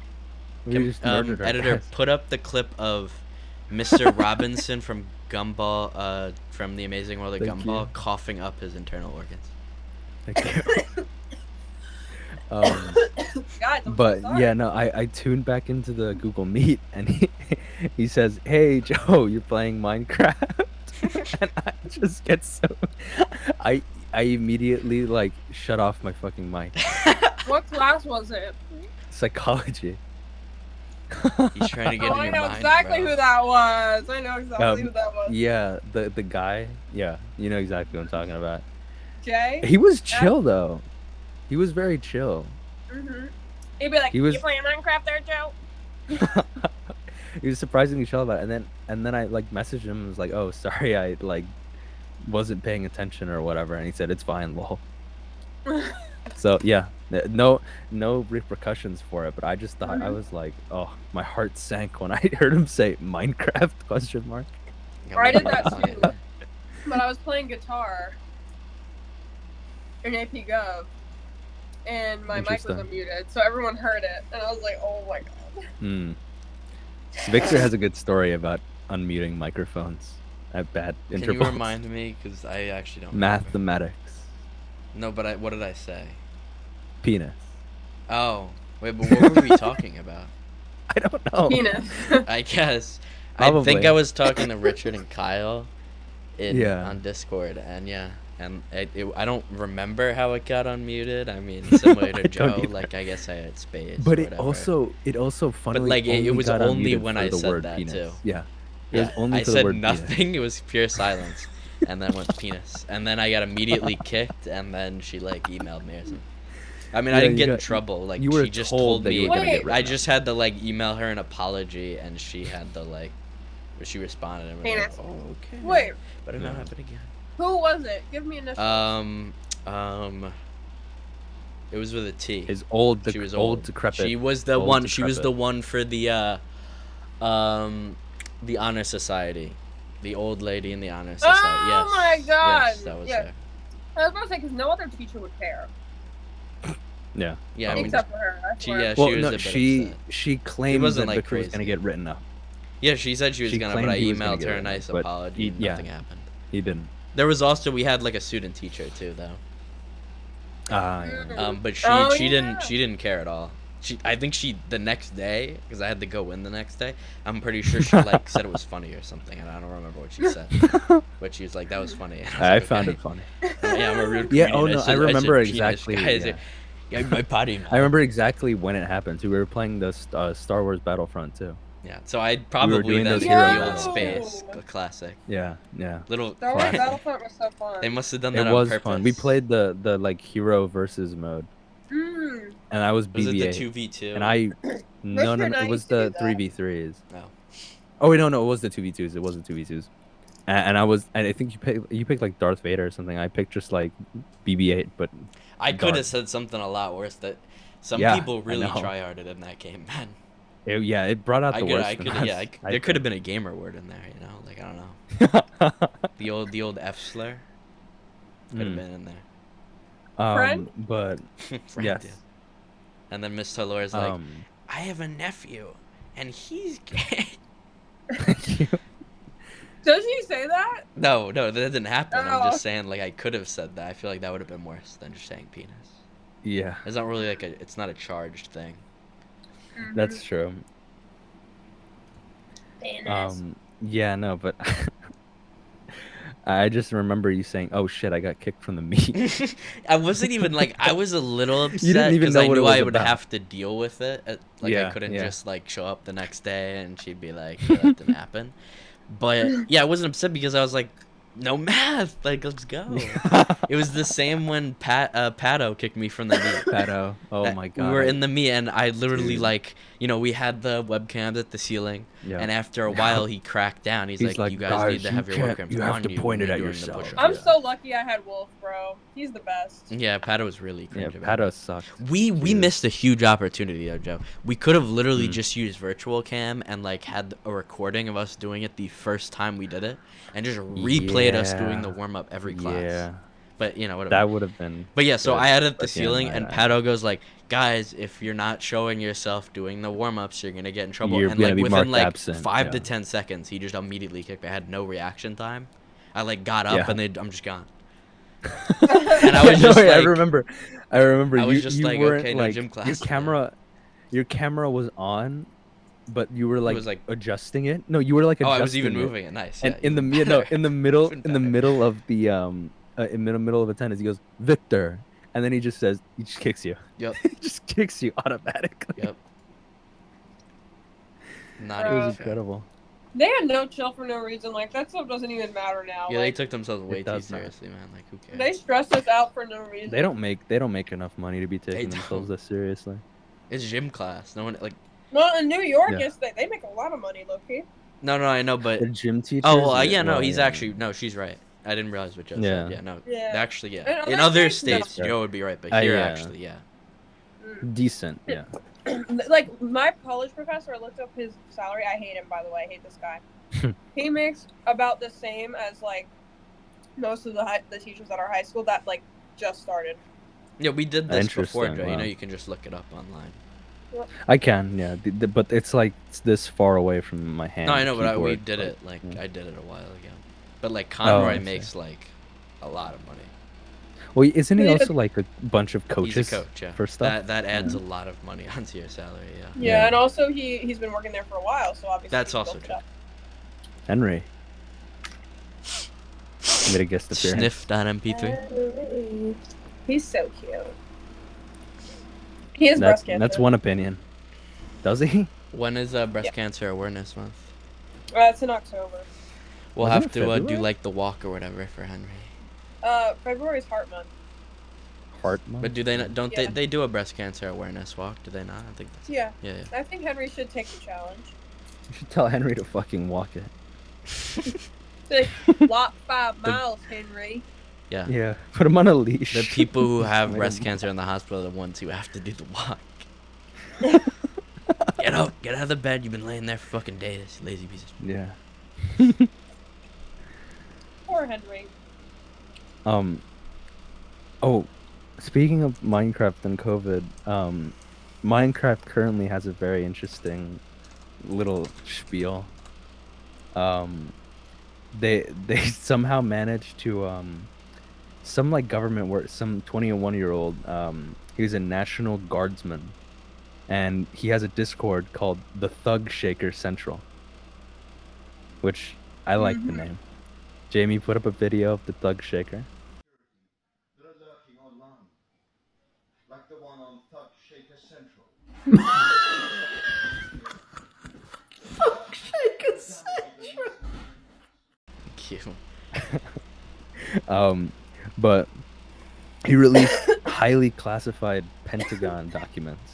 Editor, put up the clip of Mr. Robinson from Gumball, from The Amazing World of Gumball, coughing up his internal organs. Thank you. Guys, but yeah, no, I tuned back into the Google Meet and he says, "Hey Joe, you're playing Minecraft," and I just get so I immediately like shut off my fucking mic. What class was it? Psychology. He's trying to get in your mind. I know exactly who that was. Who that was. Yeah, the guy. Yeah, you know exactly what I'm talking about. Jay? He was chill though. He was very chill. He'd be like, "You playing Minecraft there, Joe?" He was surprisingly chill about it. And then I like messaged him and was like, "Oh, sorry, I like wasn't paying attention or whatever." And he said, "It's fine, lol." So yeah, no repercussions for it. But I just thought I was like, oh, my heart sank when I heard him say Minecraft ? I did that too, but I was playing guitar in AP Gov, and my mic was Interesting. unmuted, so everyone heard it, and I was like, oh my god. Hmm. Victor has a good story about unmuting microphones at bad Can intervals. you remind me? Because I actually don't remember. Mathematics. No, but what did I say? Penis. Oh, wait, but what were we talking about? I don't know. Penis. I guess. I think Probably. I was talking to Richard and Kyle Yeah. on Discord, and I don't remember how it got unmuted. I mean, similar to I don't Joe, either. like I guess I had space. But or it whatever. also funnily like, it only was got only unmuted when for I the said word that, penis. too. Yeah. It was Yeah, only I for the said word nothing. penis. It was pure silence, and then went penis, and then I got immediately kicked, and then she like emailed me or something. I mean, I Yeah, didn't you get in got- trouble. Like you were she just told told that you me. were gonna get Wait. I written just had to like email her an apology, and she had to like, she responded and was like, Penis. "Oh, okay." Wait, Better not Yeah. happen again. who was it? Give me initials. It was with a T. His old, She was old decrepit. She was the old one. She was the decrepit. one for the honor society, the old lady in the honor society. Oh Yes. my god! Yes, that was Yeah. her. I was about to say, because no other teacher would care. Yeah. Yeah, I mean, Except for her. I she swear. yeah, Well, she was no, a bit she upset. she claimed wasn't, that like, Victor was crazy. gonna get written up. Yeah, she said she was She gonna, but claimed I he was gonna emailed get her a written up, nice but apology, and yeah. nothing happened. He didn't. There was also we had like a student teacher too, though. Yeah. But Oh, she yeah. didn't care at all. I think she the next day, because I had to go in the next day. I'm pretty sure she like said it was funny or something, and I don't remember what she said. But she was like, "That was funny." And I was like, found "Okay." it funny. Yeah, I'm a rude Yeah, comedian. oh, no, I remember said penis, exactly, guys. yeah. Yeah, my potty mouth. I remember exactly when it happened too. We were playing the Star Wars Battlefront too. Yeah, so I probably doing then those hit hero the old battles. space Yo! classic. Yeah, yeah. Little Star Wars classic. Battlefront was so fun. They must have done It that on was purpose. fun. We played the like hero versus mode, Mm. and I was Was it the BB-8, 2v2? and I no, Richard and I it was used to do the that. 3v3s. No. Oh wait, no, it was the 2v2s. It was the 2v2s. And I think you picked like Darth Vader or something. I picked just like BB-8, but I could dark. have said something a lot worse. That some Yeah, people I really know. tryharded in that game, man. It brought out the worst. I in could, us, yeah. I There could have think. been a gamer word in there, you know. Like I don't know. The old F slur could have Mm. been in there. Friend? But Friend, yes. yeah. And then Miss Talora's like, Um, I have a nephew, and he's gay. Does he say that? No, that didn't happen. I'm Oh. just saying, like, I could have said that. I feel like that would have been worse than just saying penis. yeah, It's not really like it's not a charged thing. that's true. Penis. Yeah, no, but I just remember you saying, "Oh shit, I got kicked from the meet." I wasn't even like I was a little upset didn't even because know I what it knew was I would about. have to deal with it. Like I Yeah, couldn't yeah. just like show up the next day and she'd be like, yeah, "That didn't happen." But yeah, I wasn't upset because I was like, "No math, like let's go." It was the same when Pato kicked me from the meet. Pato. Oh That- my god. We were in the meet and I literally Dude. like, we had the webcams at the ceiling, Yeah. and after a while he cracked down. He's like, "You guys need to have your webcams you have on to you point when it at you're doing the yourself." push-ups." I'm Yeah. so lucky I had Wolf, bro. He's the best. Yeah, Pato was really Yeah, cringe about it. Pato sucked. We Dude. missed a huge opportunity though, Joe. We could have literally Mm. just used virtual cam and like had a recording of us doing it the first time we did it, and just replayed us doing the Yeah. warm up every class. Yeah, But whatever. that would have been. But yeah, so good. I had it at the But yeah, ceiling, I- and I- Pato goes like, "Guys, if you're not showing yourself doing the warm ups, you're gonna get in trouble." You're And gonna like be within marked like absent, 5 to yeah. 10 seconds, he just immediately kicked me. I had no reaction time. I like got up Yeah. and I'm just gone. And I was just I like- remember. I was you, just you like, weren't okay, no like gym class. your camera was on, but you were like, was like- adjusting it. No, you were like Oh, adjusting I was even it. moving it. Nice. And yeah, in the even middle, better. in the middle, Even in the better. middle of the in the middle of attendance, he goes, "Victor," and then he just kicks you. Yep. He just kicks you automatically. Yep. Not It even was fair. incredible. they had no chill for no reason. Like, that stuff doesn't even matter now. Yeah, they like, took themselves way too does not. seriously, man. Like, who cares? they stress us out for no reason. They don't make enough money to be taking don't. themselves this seriously. It's gym class. No one like. Well, in New York, Yeah. yes, they make a lot of money, Loki. No, I know, but. The gym teachers. Oh well, yeah, no, well, he's yeah. actually no. She's right. I didn't realize what Joe Yeah. said. Yeah, no. Yeah. Actually, yeah. In In other other states, states, no. Joe would be right, but Yeah. here, actually, yeah. decent. Yeah. Like, my college professor, I looked up his salary. I hate him, by the way. I hate this guy. He makes about the same as, like, most of the teachers at our high school that, like, just started. Yeah, we did this before, Interesting, Joe. You know, wow. you can just look it up online. I can, yeah, but it's like it's this far away from my hand. No, I know, but we keyboard, did but, it. Like, yeah. I did it a while ago. But like, Oh, Conroy I see. makes like a lot of money. Well, isn't he Yeah. also like a bunch of He's coaches a coach, yeah. for stuff? That adds a lot of money onto your salary, yeah. Yeah, Yeah. and also he's been working there for a while, so obviously That's he's also built it true. up. Henry. I'm gonna guess the appearance. Sniff.mp3. He's so cute. He has breast cancer. That's one opinion. Does he? When is Breast Cancer Awareness Month? It's in October. We'll Wasn't have it to do February? like the walk or whatever for Henry. February's Heart Month. Heart month. But do they not, don't Yeah. they do a breast cancer awareness walk? Do they not? I think that's Yeah. yeah. I think Henry should take the challenge. You should tell Henry to fucking walk it. Like, walk 5 miles, Henry. Yeah. Yeah, put him on a leash. The people who have Make breast him- cancer in the hospital are the ones who have to do the walk. Get out of the bed. You've been laying there for fucking days, you lazy piece of shit. Yeah. Poor Henry. Oh, speaking of Minecraft and COVID, Minecraft currently has a very interesting little spiel. They somehow managed to some like government work, some 21-year-old, he was a National Guardsman, and he has a Discord called the Thug Shaker Central, which I like the name. Jamie, put up a video of the Thug Shaker. They're lurking online, like the one on Thug Shaker Central. Cute. But he released highly classified Pentagon documents,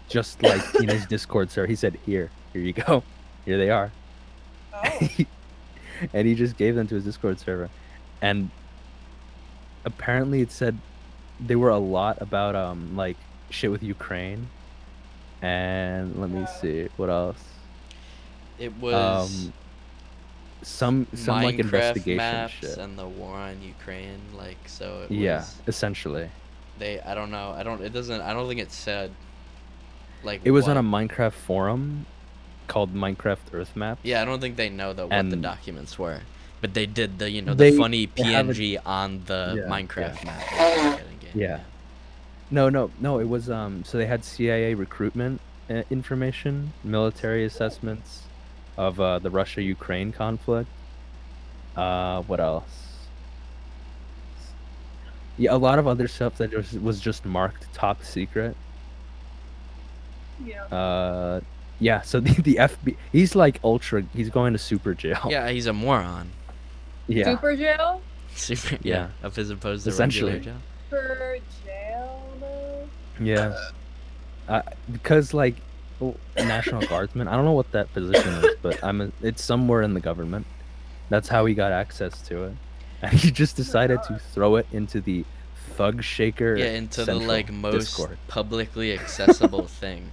just like in his Discord server. He said, here you go, here they are. Oh. And he just gave them to his Discord server, and apparently it said they were a lot about like shit with Ukraine, and let me see what else. It was Some like Minecraft investigation maps shit. and the war on Ukraine, like so. It Yeah, was, essentially. I don't know. I don't think it said. Like It was on a what- Minecraft forum called Minecraft Earth Maps. Yeah, I don't think they know what the And- documents were, but they did the the They- funny they have a- PNG on the Yeah, Minecraft yeah. map. that they get in-game. Yeah. No. It was so they had CIA recruitment information, military assessments of the Russia-Ukraine conflict. What else? Yeah, a lot of other stuff that was just marked top secret. Yeah. Yeah. So the FB, he's like ultra. He's going to super jail. Yeah, he's a moron. Yeah. Super jail? Super. Yeah. Yeah. Up as opposed to Essentially. regular jail. For jail, though? Yeah. Because like National Guardsman, I don't know what that position is, but it's somewhere in the government. That's how he got access to it, and he just decided to throw it into the Thug Shaker. Yeah, into the Central like most Discord. publicly accessible thing.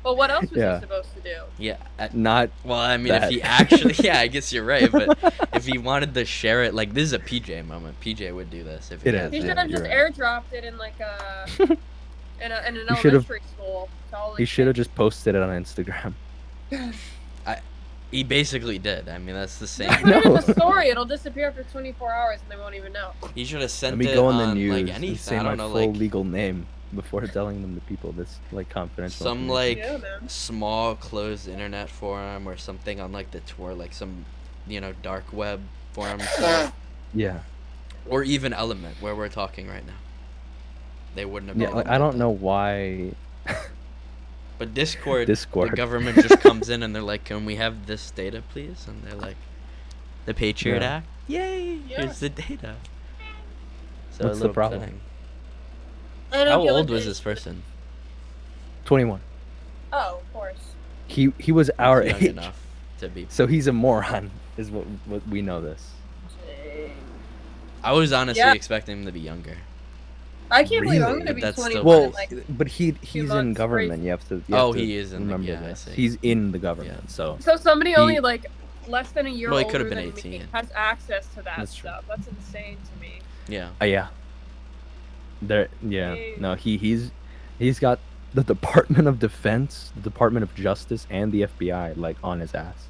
Well, what else was Yeah. he supposed to do? Yeah. Not Well, I mean, that. if he actually, yeah, I guess you're right. But if he wanted to share it, like this is a PJ moment. PJ would do this if he It had is, He the- should have you're just right. airdropped it in like a in an He should've- elementary school. to all, like, he should have kids. just posted it on Instagram. He basically did. I mean, that's the same. Just put it in No. the story. It'll disappear after 24 hours and they won't even know. He should have sent Let me it go on on the news like and anything. say I my don't know, full like legal name before telling them to people this like confidential. some information. like Yeah, man. small closed internet forum or something on like the tour, like some dark web forum, Yeah. or even Element where we're talking right now. They wouldn't have. Yeah. been Like, able I to don't get know that. why. But Discord, Discord. the government just comes in and they're like, "Can we have this data, please?" And they're like, "The Patriot Yeah. Act, yay! Yeah. Here's the data." So What's a the little problem? upsetting. I don't How feel old like was they- this person? 21. Oh, of course. He was our Young age, enough to be. so he's a moron. Is what we know this. I was honestly Yeah. expecting him to be younger. I can't believe I'm Really? gonna be That's still 21 in Well, like but he's in months, government. crazy. You have to. Oh, to he is in the- remember yeah, I this. see. He's in the government, Yeah. so So somebody He- only like less than a year Well, he older could've been than 18. me has access to that That's true. stuff. That's insane to me. Yeah. yeah. There, yeah, Hey. no, he's got the Department of Defense, the Department of Justice, and the FBI like on his ass.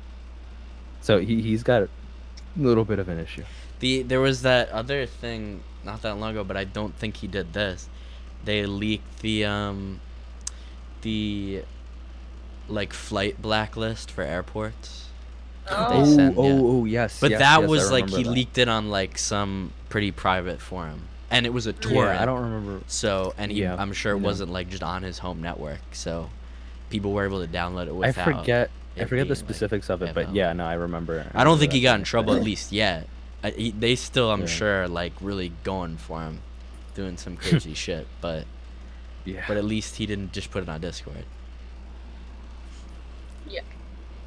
So he's got a little bit of an issue. There was that other thing not that long ago, but I don't think he did this. They leaked the like flight blacklist for airports. They Oh. send, yeah. Yes. But yes, that yes, I was like remember he that. leaked it on like some pretty private forum, and it was a torrent. Yeah, I don't remember. So, and he, Yeah, I'm sure it no. wasn't like just on his home network. So, people were able to download it I without. forget it the being, specifics of it, but available. yeah, no, I remember. I don't think that he got in being a trouble thing. at least yet. They still, I'm Yeah. sure, are, like really going for him, doing some crazy shit. But Yeah. at least he didn't just put it on Discord.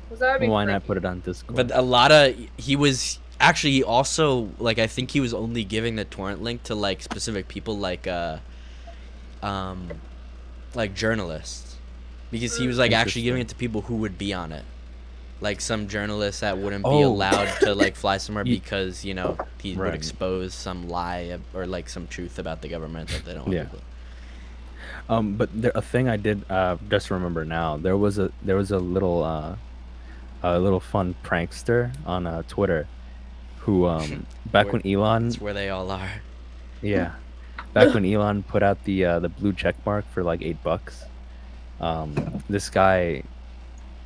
Was that Why not put it on Discord? But a lot of he also like I think he was only giving the torrent link to like specific people like journalists, because he was like actually giving it to people who would be on it, like some journalists that wouldn't be Oh. allowed to like fly somewhere Ye- because he would Right. expose some lie or like some truth about the government that they don't want Yeah. people. But a thing I did just remember now. There was a little fun prankster on Twitter who back Where- when Elon That's where they all are. yeah back when Elon put out the blue check mark for like $8, this guy,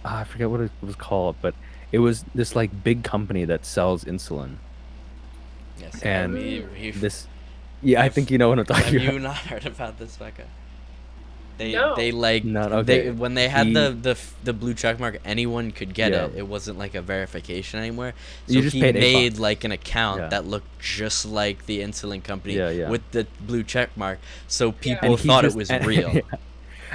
I forget what it was called, but it was this like big company that sells insulin. Yes, And he- This, yeah, I think you know what I'm have talking you about. not heard about this, Becca? No. They like No, okay. when they had He- the blue check mark, anyone could get Yeah. it. It wasn't like a verification anymore. So You just he paid $8. made like an account Yeah. that looked just like the insulin company Yeah, yeah. with the blue check mark, so people And he thought just- it was and- real. yeah.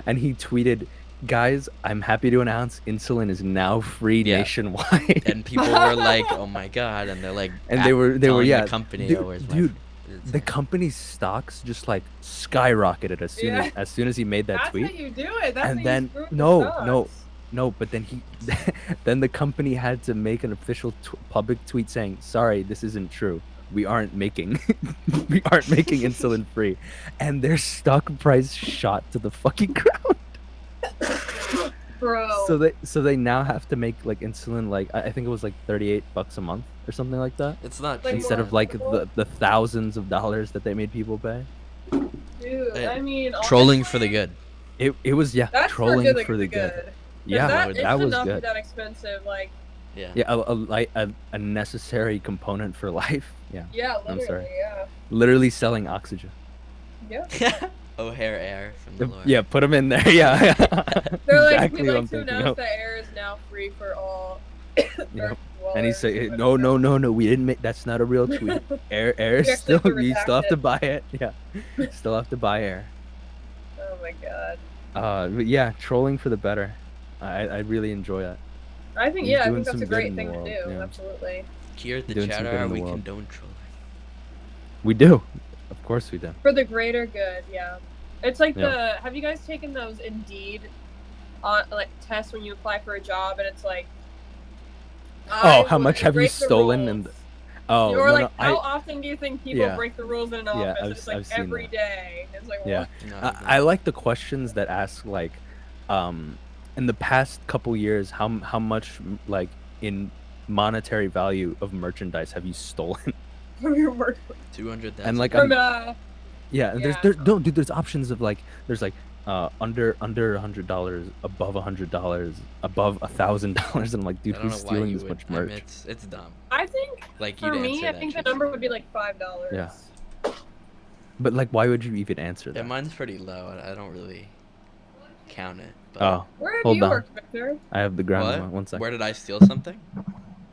And he tweeted, "Guys, I'm happy to announce insulin is now free Yeah. nationwide." And people were like, "Oh my god!" And they're like, And they were telling yeah, the company, dude, "Oh, where's my dude, it's the like- company's stocks just like skyrocketed Yeah. as soon as he made that That's tweet. how you do it. That's And how then- you screw with no, the no. stocks. No, but then then the company had to make an official public tweet saying, "Sorry, this isn't true. We aren't making insulin free," and their stock price shot to the fucking ground. Bro. So they now have to make like insulin like I think it was like $38 a month or something like that, It's not Like, cheap. instead of like the thousands of dollars that they made people pay. Dude, Hey, I mean, trolling for honestly, the good. It was That's trolling for for the good. 'Cause Yeah, that, it that should was not be good. that expensive. Like, Yeah. Yeah, a necessary component for life. Yeah, yeah, I'm literally, sorry. yeah. literally selling oxygen. Yeah. O'Hare air from the Lord. Yeah, put them in there. Yeah, They're like, exactly we'd what like I'm to thinking announce of. that air is now free for all. Yep. Well, And he air said, is "No, no, whatever. no, no. We didn't make. That's not a real tweet. Air We actually still. have to You still have redact to it. buy it. Yeah, still have to buy air. Oh my god. But yeah, trolling for the better. I really enjoy that. I think, He's yeah, I doing think that's some a good great in the thing world, to do. yeah. Absolutely. Here at the Doing some chat good in hour, the we world. condone trolling. We do, of course we do. For the greater good, yeah. It's like Yeah. have you guys taken those Indeed like tests when you apply for a job and it's like, Oh, I how much would have you break the stolen and rules. Oh, Or no, like, no, how often do you think people Yeah. break the rules in an Yeah, office? I've- It's like I've seen every that. day. It's like, Yeah. what? No, I like the questions that ask like, in the past couple years, how much like in monetary value of merchandise have you stolen? From your work. 200,000. And like, From yeah, Yeah. there's no, dude. There's options of like, there's like, under $100, above $100, above $1,000, and I'm like, dude, I don't who's know why stealing you this would. much I mean, merch? it's dumb. I think Like for you'd me, answer I that think the shit number so would be quick. like $5. Yeah. But like, why would you even answer Yeah, that? mine's pretty low. I don't really count it. But Oh, Where have Hold you on. worked, Victor? I have the ground what? one. One second. Where did I steal something?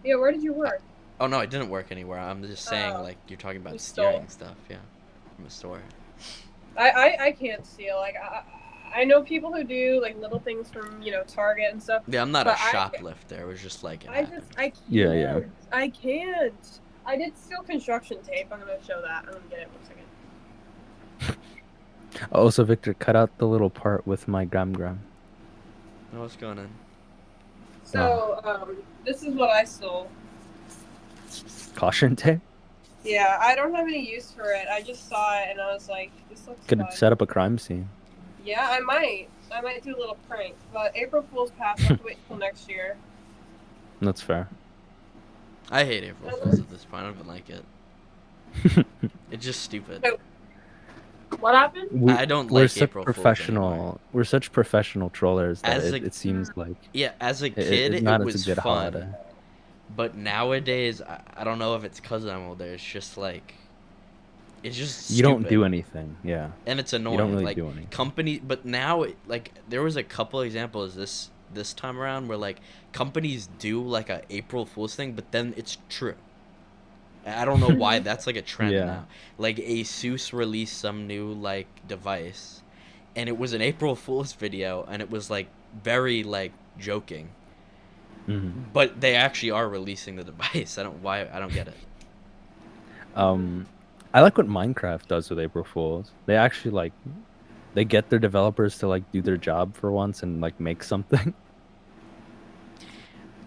Yeah, where did you work? Oh no, I didn't work anywhere. I'm just saying, Oh. like you're talking You about stole. stealing stuff. Yeah, from a store. I can't steal. Like I know people who do like little things from Target and stuff. Yeah, I'm not a But shoplifter. It was just like it I happened. can't. Yeah. I can't. I did steal construction tape. I'm gonna show that. I'm gonna get it 1 second. Also, Victor, cut out the little part with my gram. Oh, what's going on? So this is what I stole. Caution tape. Yeah, I don't have any use for it. I just saw it and I was like, this looks Could fun. set up a crime scene. Yeah, I might. I might do a little prank. But April Fool's Pass, I'll have to wait until next year. That's fair. I hate April Fools at this point. I don't even like it. It's just stupid. So, what happened? I don't We're like such April Fools professional. anymore. We're such professional trollers that As a- it seems like Yeah, as a kid, it's it not was as a good fun. holiday. But nowadays, I don't know if it's because I'm older. It's just like, it's just You don't stupid. do anything. Yeah. And it's annoying. You don't really like, do anything. company, but now, like, there was a couple examples this time around where like companies do like a April Fool's thing, but then it's true. I don't know why that's like a trend Yeah. now. Like Asus released some new like device, and it was an April Fool's video, and it was like very like joking, but they actually are releasing the device. I don't get it. I like what Minecraft does with April Fools. They actually like they get their developers to like do their job for once and like make something.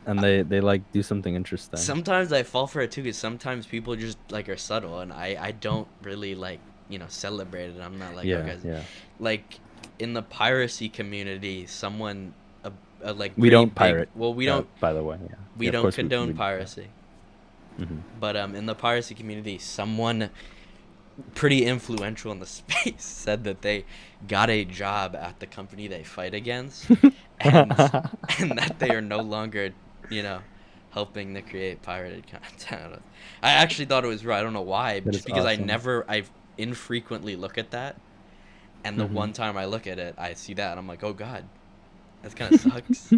And they like do something interesting. Sometimes I fall for it too, because sometimes people just like are subtle, and I don't really like celebrate it. I'm not like, Yeah, oh, guys. yeah. Like in the piracy community, someone like We great don't big- pirate. Well, we don't. By the way, yeah. We Yeah, of don't course condone we- piracy. Mhm. But in the piracy community, someone pretty influential in the space said that they got a job at the company they fight against, and that they are no longer, helping to create pirated content. I actually thought it was right. I don't know why, That just is because awesome. I infrequently look at that, and the one time I look at it, I see that, and I'm like, oh god, that kind of sucks.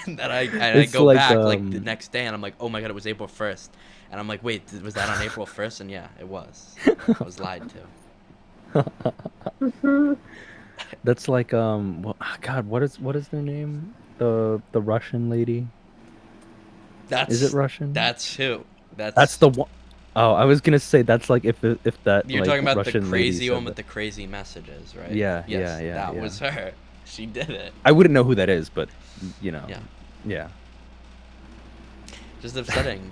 And then I It's go like, back like the next day, and I'm like, oh my god, it was April 1st, and I'm like, wait, was that on April 1st? And yeah, it was. I was lied to. That's like God, what is their name? The Russian lady. That's Is it Russian? That's who. That's the one. Oh, I was gonna say that's like if that You're like, talking about Russian the lady crazy said one with that. the crazy messages, right? Yeah, Yes, yeah, that yeah. was her. She did it. I wouldn't know who that is, but Yeah. yeah. Just upsetting.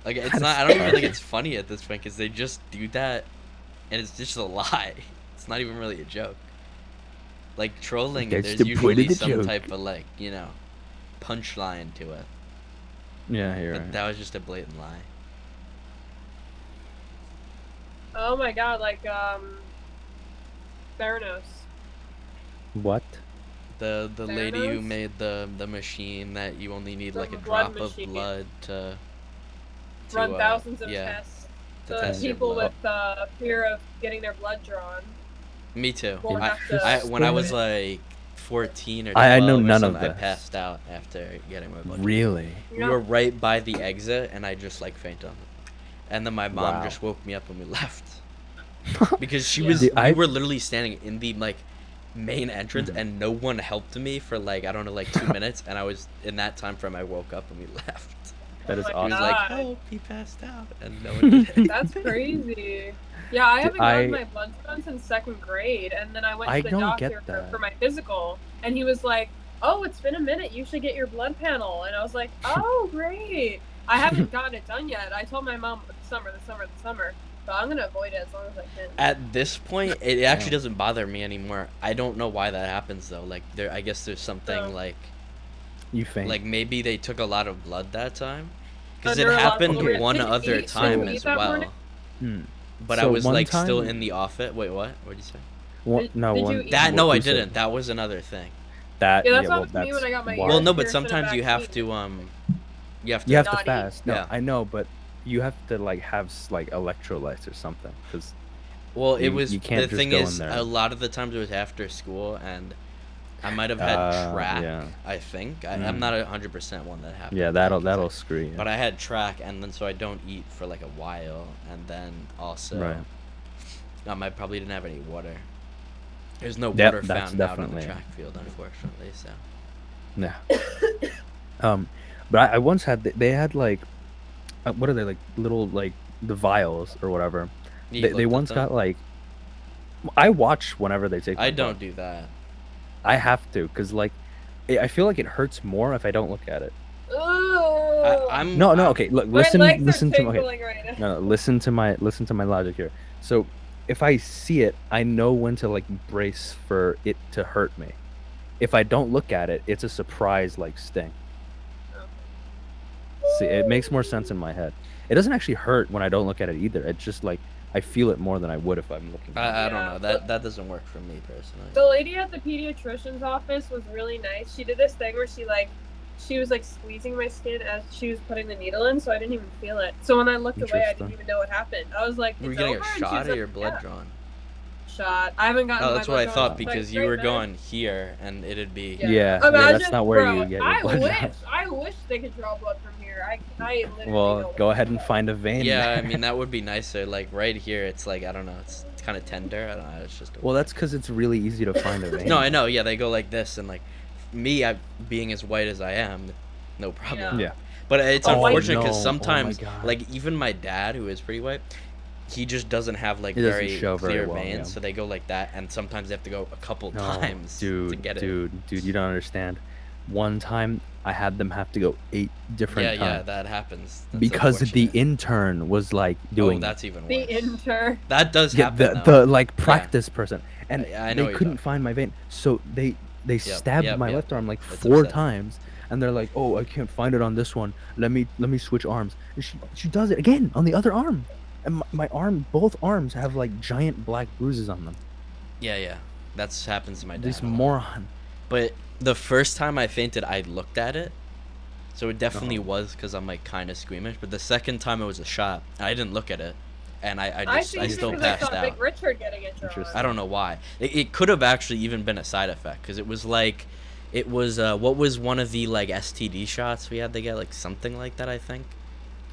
Like it's That's not. I don't even think awesome. it's funny at this point, because they just do that, and it's just a lie. It's not even really a joke. Like trolling, That's there's the point usually of the some joke. type of like punchline to it. Yeah, you're But right. that was just a blatant lie. Oh my god, like, Theranos. What? The lady who Theranos? made the machine that you only need The like a blood drop of machine. blood to Run thousands of yeah, tests. to So test your people blood. with fear of getting their blood drawn. Me too. Won't I, have to I when I do was it. like 14 or 12, I know or none of something, I this. passed out after getting my blood. Really? We were right by the exit, and I just like fainted on it. And then my mom Wow. just woke me up and we left. Because she Yeah. was, Dude, we I- were literally standing in the like main entrance, and no one helped me for like, I don't know, like 2 minutes. And I was in that time frame, I woke up and we left. That is Oh my He was awesome. like, God. help, he passed out, and no one did it. That's crazy. Yeah, I haven't I- gotten my blood drawn since 2nd grade, and then I went I to the don't doctor get for, that. for my physical, and he was like, "Oh, it's been a minute. You should get your blood panel." And I was like, "Oh, great." I haven't gotten it done yet. I told my mom the summer, but I'm gonna avoid it as long as I can. At this point, it actually doesn't bother me anymore. I don't know why that happens though. Like I guess there's something Oh. like You faint. like maybe they took a lot of blood that time, because A it happened neurological one reason. other Did you time eat as that well. morning? Hmm. But I So was one like still time- in the office. Wait, what? What did you say? Did you eat- That no, I you said didn't. That was another thing. That Yeah, that's well, what happened to me when I got my wild. Well, no, but pierced in a sometimes you have vaccine. to you have to. You have to not eat. fast. No, Yeah. I know, but you have to like have like electrolytes or something because Well, it you- was you can't the just thing go in is there. a lot of the times it was after school, and I might have had track. yeah. I think I'm not 100% one that happened. Yeah, with that'll that, 'cause that'll screw you. But I had track, and then so I don't eat for like a while, and then also Right. I probably didn't have any water. There's no Yep, water that's found out on the definitely- track field, unfortunately. So Yeah. But I once had they had like what are they like little like the vials or whatever. You They looked at once them? got like I watch whenever they take. I my don't blood. do that. I have to because like I feel like it hurts more if I don't look at it. Ooh. I'm No, I'm- okay. Look, My legs listen are to okay. tingling right now. No, listen to my logic here. So, if I see it, I know when to like brace for it to hurt me. If I don't look at it, it's a surprise like sting. See, it makes more sense in my head. It doesn't actually hurt when I don't look at it either. It's just like I feel it more than I would if I'm looking. I don't Yeah, know. but- That doesn't work for me personally. The lady at the pediatrician's office was really nice. She did this thing where she was like squeezing my skin as she was putting the needle in, so I didn't even feel it. So when I looked away, I didn't Interesting. even know what happened. I was like, Were you "It's getting over," a and she shot was or like, your blood "Yeah." drawn? Shot. I haven't gotten. Oh, my that's what I blood thought drawn since because I you were straight man. going here and it'd be. Yeah, Imagine, that's not where bro, you get your I blood wish. drawn. I wish they could draw blood from here. I literally Well, don't. go ahead and find a vein. Yeah, I there. mean that would be nicer. Like right here, it's like I don't know. It's kind of tender. I don't know. It's just. Well, that's because it's really easy to find a vein. No, I know. Yeah, they go like this, and like me, being as white as I am, no problem. Yeah. But it's Oh, unfortunate no. because Oh my sometimes, God. like even my dad, who is pretty white, he just doesn't have like It doesn't very show very clear well, veins, yeah. so they go like that, and sometimes they have to go a couple No, times to get it. dude, you don't understand. One time, I had them have to go 8 different Yeah, times that happens. That's because the unfortunate. intern was like doing. Oh, that's even worse. The intern. That does Yeah, happen. the though. like practice person, and I know what they you're couldn't talking find my vein, so they stabbed my left arm like That's 4 upsetting. times, and they're like, "Oh, I can't find it on this one. Let me switch arms." And she does it again on the other arm, and my arm, both arms have like giant black bruises on them. Yeah, that's happens to my dad. This a lot. moron. But the first time I fainted, I looked at it, so it definitely Uh-huh. was because I'm like kind of squeamish. But the second time it was a shot, I didn't look at it, and I think still because I passed saw Big out. Richard getting it drawn. Interesting. I don't know why. It could have actually even been a side effect because it was like, it was what was one of the like STD shots we had to get, like something like that, I think.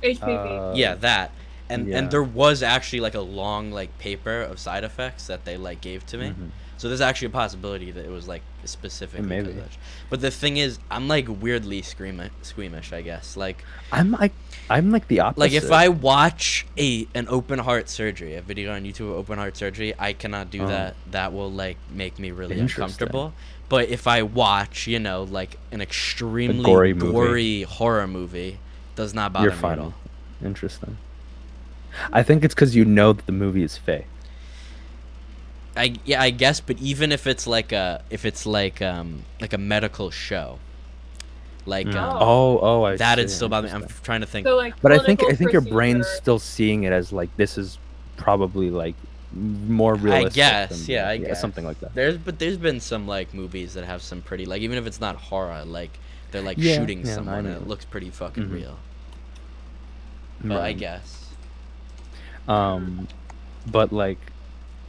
HPV. Yeah, that. And yeah. there was actually like a long like paper of side effects that they like gave to me. Mhm. So there's actually a possibility that it was like specifically to Maybe. that. But the thing is, I'm like weirdly squeamish, I guess. Like I'm like the opposite. like if I watch an open heart surgery, a video on YouTube of open heart surgery, I cannot do Oh. that. That will like make me really Interesting. uncomfortable. But if I watch, like an extremely gory movie. gory horror movie, does not bother you're me fine. at all. Interesting. I think it's because you know that the movie is fake. I guess, but even if it's like a medical show, like I that'd see. still bother me. I'm Interesting. trying to think. So like. But I think clinical your brain's procedure. still seeing it as like this is probably like more realistic. guess, than- yeah, I guess. something like that. There's been some like movies that have some pretty, like, even if it's not horror, like they're like Yeah, shooting yeah, I someone and know. it looks pretty fucking Mhm. real. But I Right. guess. But like,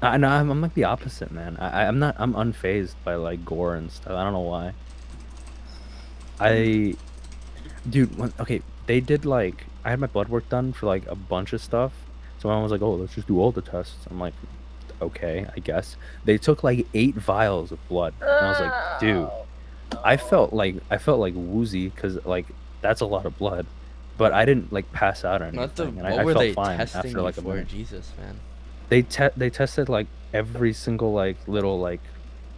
I'm like the opposite, man. I'm unfazed by like gore and stuff. I don't know why. Okay, they did like, I had my blood work done for like a bunch of stuff. So I was like, oh, let's just do all the tests. I'm like, okay, I guess. They took like 8 vials of blood, and I was like, dude, I felt like woozy because like that's a lot of blood, but I didn't like pass out or anything. What and what I were felt they fine testing after you like a for? minute. Jesus, man. They tested like every single like little like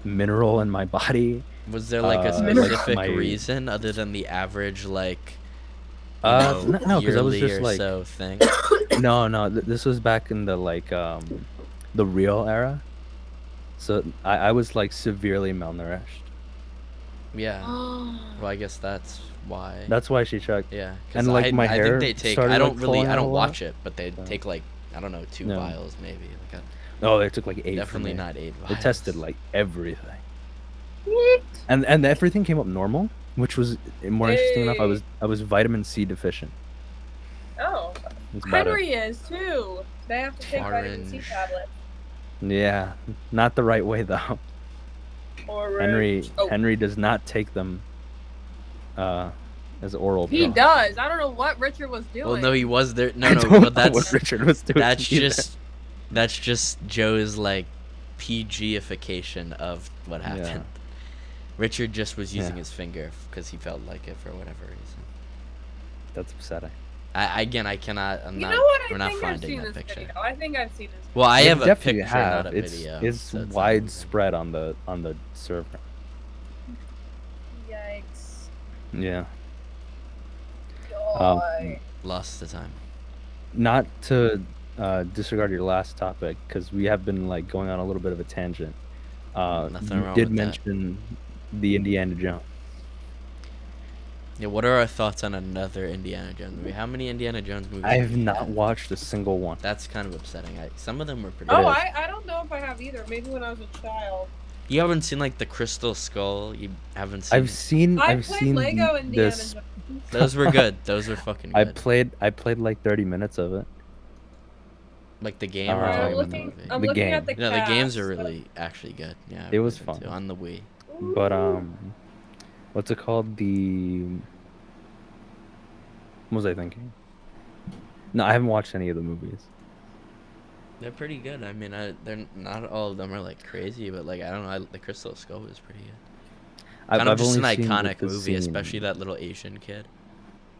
mineral in my body. Was there like a like, specific my- reason other than the average like No, 'cause I was yearly just, or like- so thing? No, this was back in the like the real era. So I was like severely malnourished. Yeah. Well, I guess that's why. That's why she checked. Yeah, And, like, my I hair think they take. started, I don't like, really. falling I out a don't lot. watch it, but they So- take like, I don't know, 2 No. vials maybe. Like Oh, they took like 8. definitely from me. not 8 vials. They tested like everything. And everything came up normal, which was more interesting enough. Hey. I was vitamin C deficient. Oh, That's about it. Henry is too. They have to take vitamin C Orange. tablets. Yeah, not the right way though. Orange. Oh, Henry does not take them as oral. he drugs. does. I don't know what Richard was doing. Well, no, he was there. No, I no, don't but know that's what Richard was doing. that's either. just Joe's like PG-ification of what happened. Yeah. Richard just was using Yeah. his finger because he felt like it for whatever reason. That's upsetting. I cannot. I'm You not. know what? We're I not think I've finding seen that this picture. video. I think I've seen this. Well, I You have a definitely picture, not a it's, video. It's so it's not widespread on the server. Yikes. Yeah. Why? Lost the time. Not to disregard your last topic, because we have been like going on a little bit of a tangent. Nothing You wrong did with that. mention the Indiana Jones. Yeah, what are our thoughts on another Indiana Jones movie? How many Indiana Jones movies I have we not had? watched a single one. That's kind of upsetting. Some of them were pretty It Oh, is. I don't know if I have either. Maybe when I was a child. You haven't seen like the Crystal Skull? You haven't seen I've seen I I've played seen Lego Indiana this. Jones. Those were good. Those were fucking I good. played like 30 minutes of it. Like the game or Alright, talking I'm about the looking. movie? I'm The looking game. at the No, the games are cast. really actually good. Yeah, I It was played them too, fun. on the Wii. But Ooh. what's it called? What was I thinking? No, I haven't watched any of the movies. They're pretty good. I mean, they're not all of them are like crazy, but like I don't know, the Crystal Skull was pretty good. Kind of just an only seen like, iconic the movie, especially scene. that little Asian kid.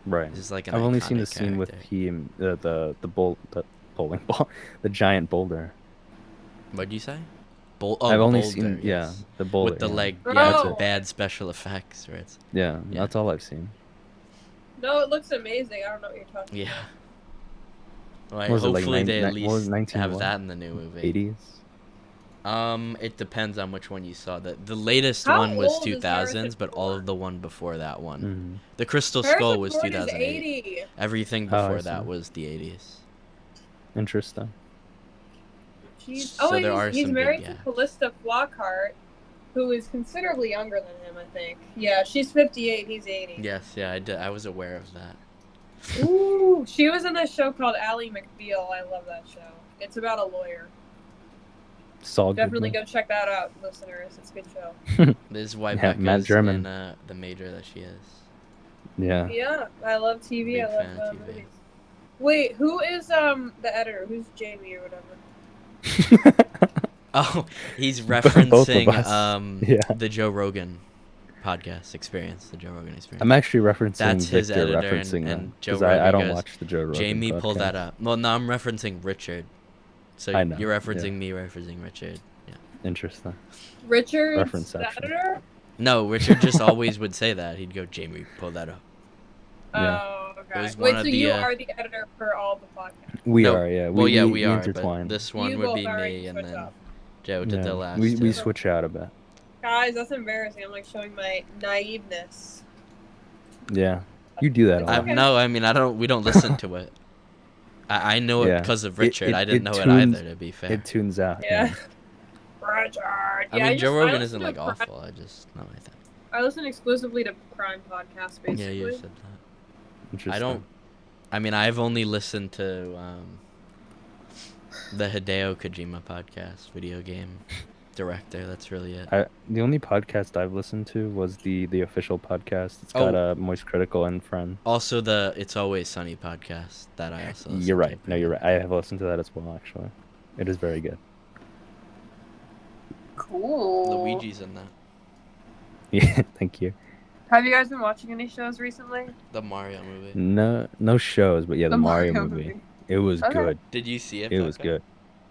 Right. He's like an I've only seen the iconic scene with character. him, the bowling ball, the giant boulder. What'd you say? I've only Boulder, seen yes. the boulder. With the yeah. like Bro. bad special effects, right? Yeah, Yeah. that's all I've seen. No, it looks amazing. I don't know what you're talking Yeah. Well, What was it, like, hopefully they at what was least 19 have what? that in the new movie. 80s. It depends on which one you saw. The latest How one was old is 2000s, Harrison but all Ford? of the one before that one. Mm-hmm. The Crystal about. Skull Harrison was Ford is 2008. 80. Everything Oh, I before that see. was the 80s. Interesting. Jeez. So Oh, there are he's some big married to gaps. Callista Flockhart, who is considerably younger than him, I think. Yeah, she's 58. He's 80. Yes, yeah, I was aware of that. Ooh, she was in this show called Ally McBeal. I love that show. It's about a lawyer. Saul Definitely Goodman. go check that out, listeners. It's a good show. This is why Yeah, Matt Becca's German. in the major that she is. Yeah. Yeah, I love TV. Big I love fan of TV. movies. Wait, who is the editor? Who's Jamie or whatever? Oh, he's Both of referencing us. Yeah. the Joe Rogan podcast experience, the Joe Rogan experience. I'm actually referencing That's his Victor editor referencing and that, Joe 'cause Rogan I don't goes, watch the Joe Rogan Jamie, pull that podcast. up. Well, no, I'm referencing Richard. So I know, you're referencing yeah. me referencing Richard. Yeah. Interesting. Richard, Reference the section. editor? No, Richard just always would say that. He'd go, Jamie, pull that up. Yeah. Oh, It okay. was Wait, one so of the, you are the editor for all the podcasts? We No, are, yeah. Well, yeah, we we are. intertwine. But this one You would both be already me, and switch then up. Joe did the Yeah, last. we two. switch out a bit. Guys, that's embarrassing. I'm like showing my naiveness. Yeah. You do that a It's lot. okay. No, I mean we don't listen to it. I know it Yeah. because of It- Richard. it- I didn't it know tunes- it either. To be fair, It tunes out. Yeah. Richard. I Yeah, mean Joe Rogan listen isn't to like crime- awful. I just not my thing. I listen exclusively to crime podcasts, basically. Yeah, you said that. Interesting. I don't. I mean, I've only listened to the Hideo Kojima podcast, video game director. That's really it. The only podcast I've listened to was the official podcast. It's got Oh. a Moist Critical and Friend. Also, the It's Always Sunny podcast that I also. listen You're to right. No, pretty you're good. right. I have listened to that as well, actually. It is very good. Cool. Luigi's in that. Yeah, thank you. Have you guys been watching any shows recently? The Mario movie. No shows, but yeah, the Mario movie. It was Okay. good. Did you see it? It was Becca? good.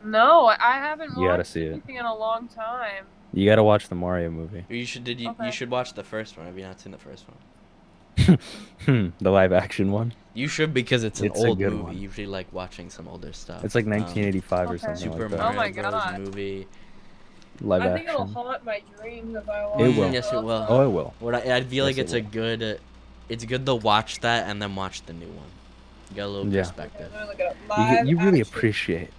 No, I haven't You gotta watched see it. anything in a long time. You gotta watch the Mario movie. You should. Okay. You should watch the first one. Have you not seen the first one? The live action one. You should because it's an It's a old good movie. one. You usually like watching some older stuff. It's like 1985 or Okay. something Super like that. Mario Oh my Bros. God. movie. Live I think it'll action. haunt my dreams if I watch It will. Yes, it will. Oh, it will. What I feel like Yes, it's it a will. good. It's good to watch that and then watch the new one. You got a little Yeah. perspective. I'm gonna look it up. You really Live action. appreciate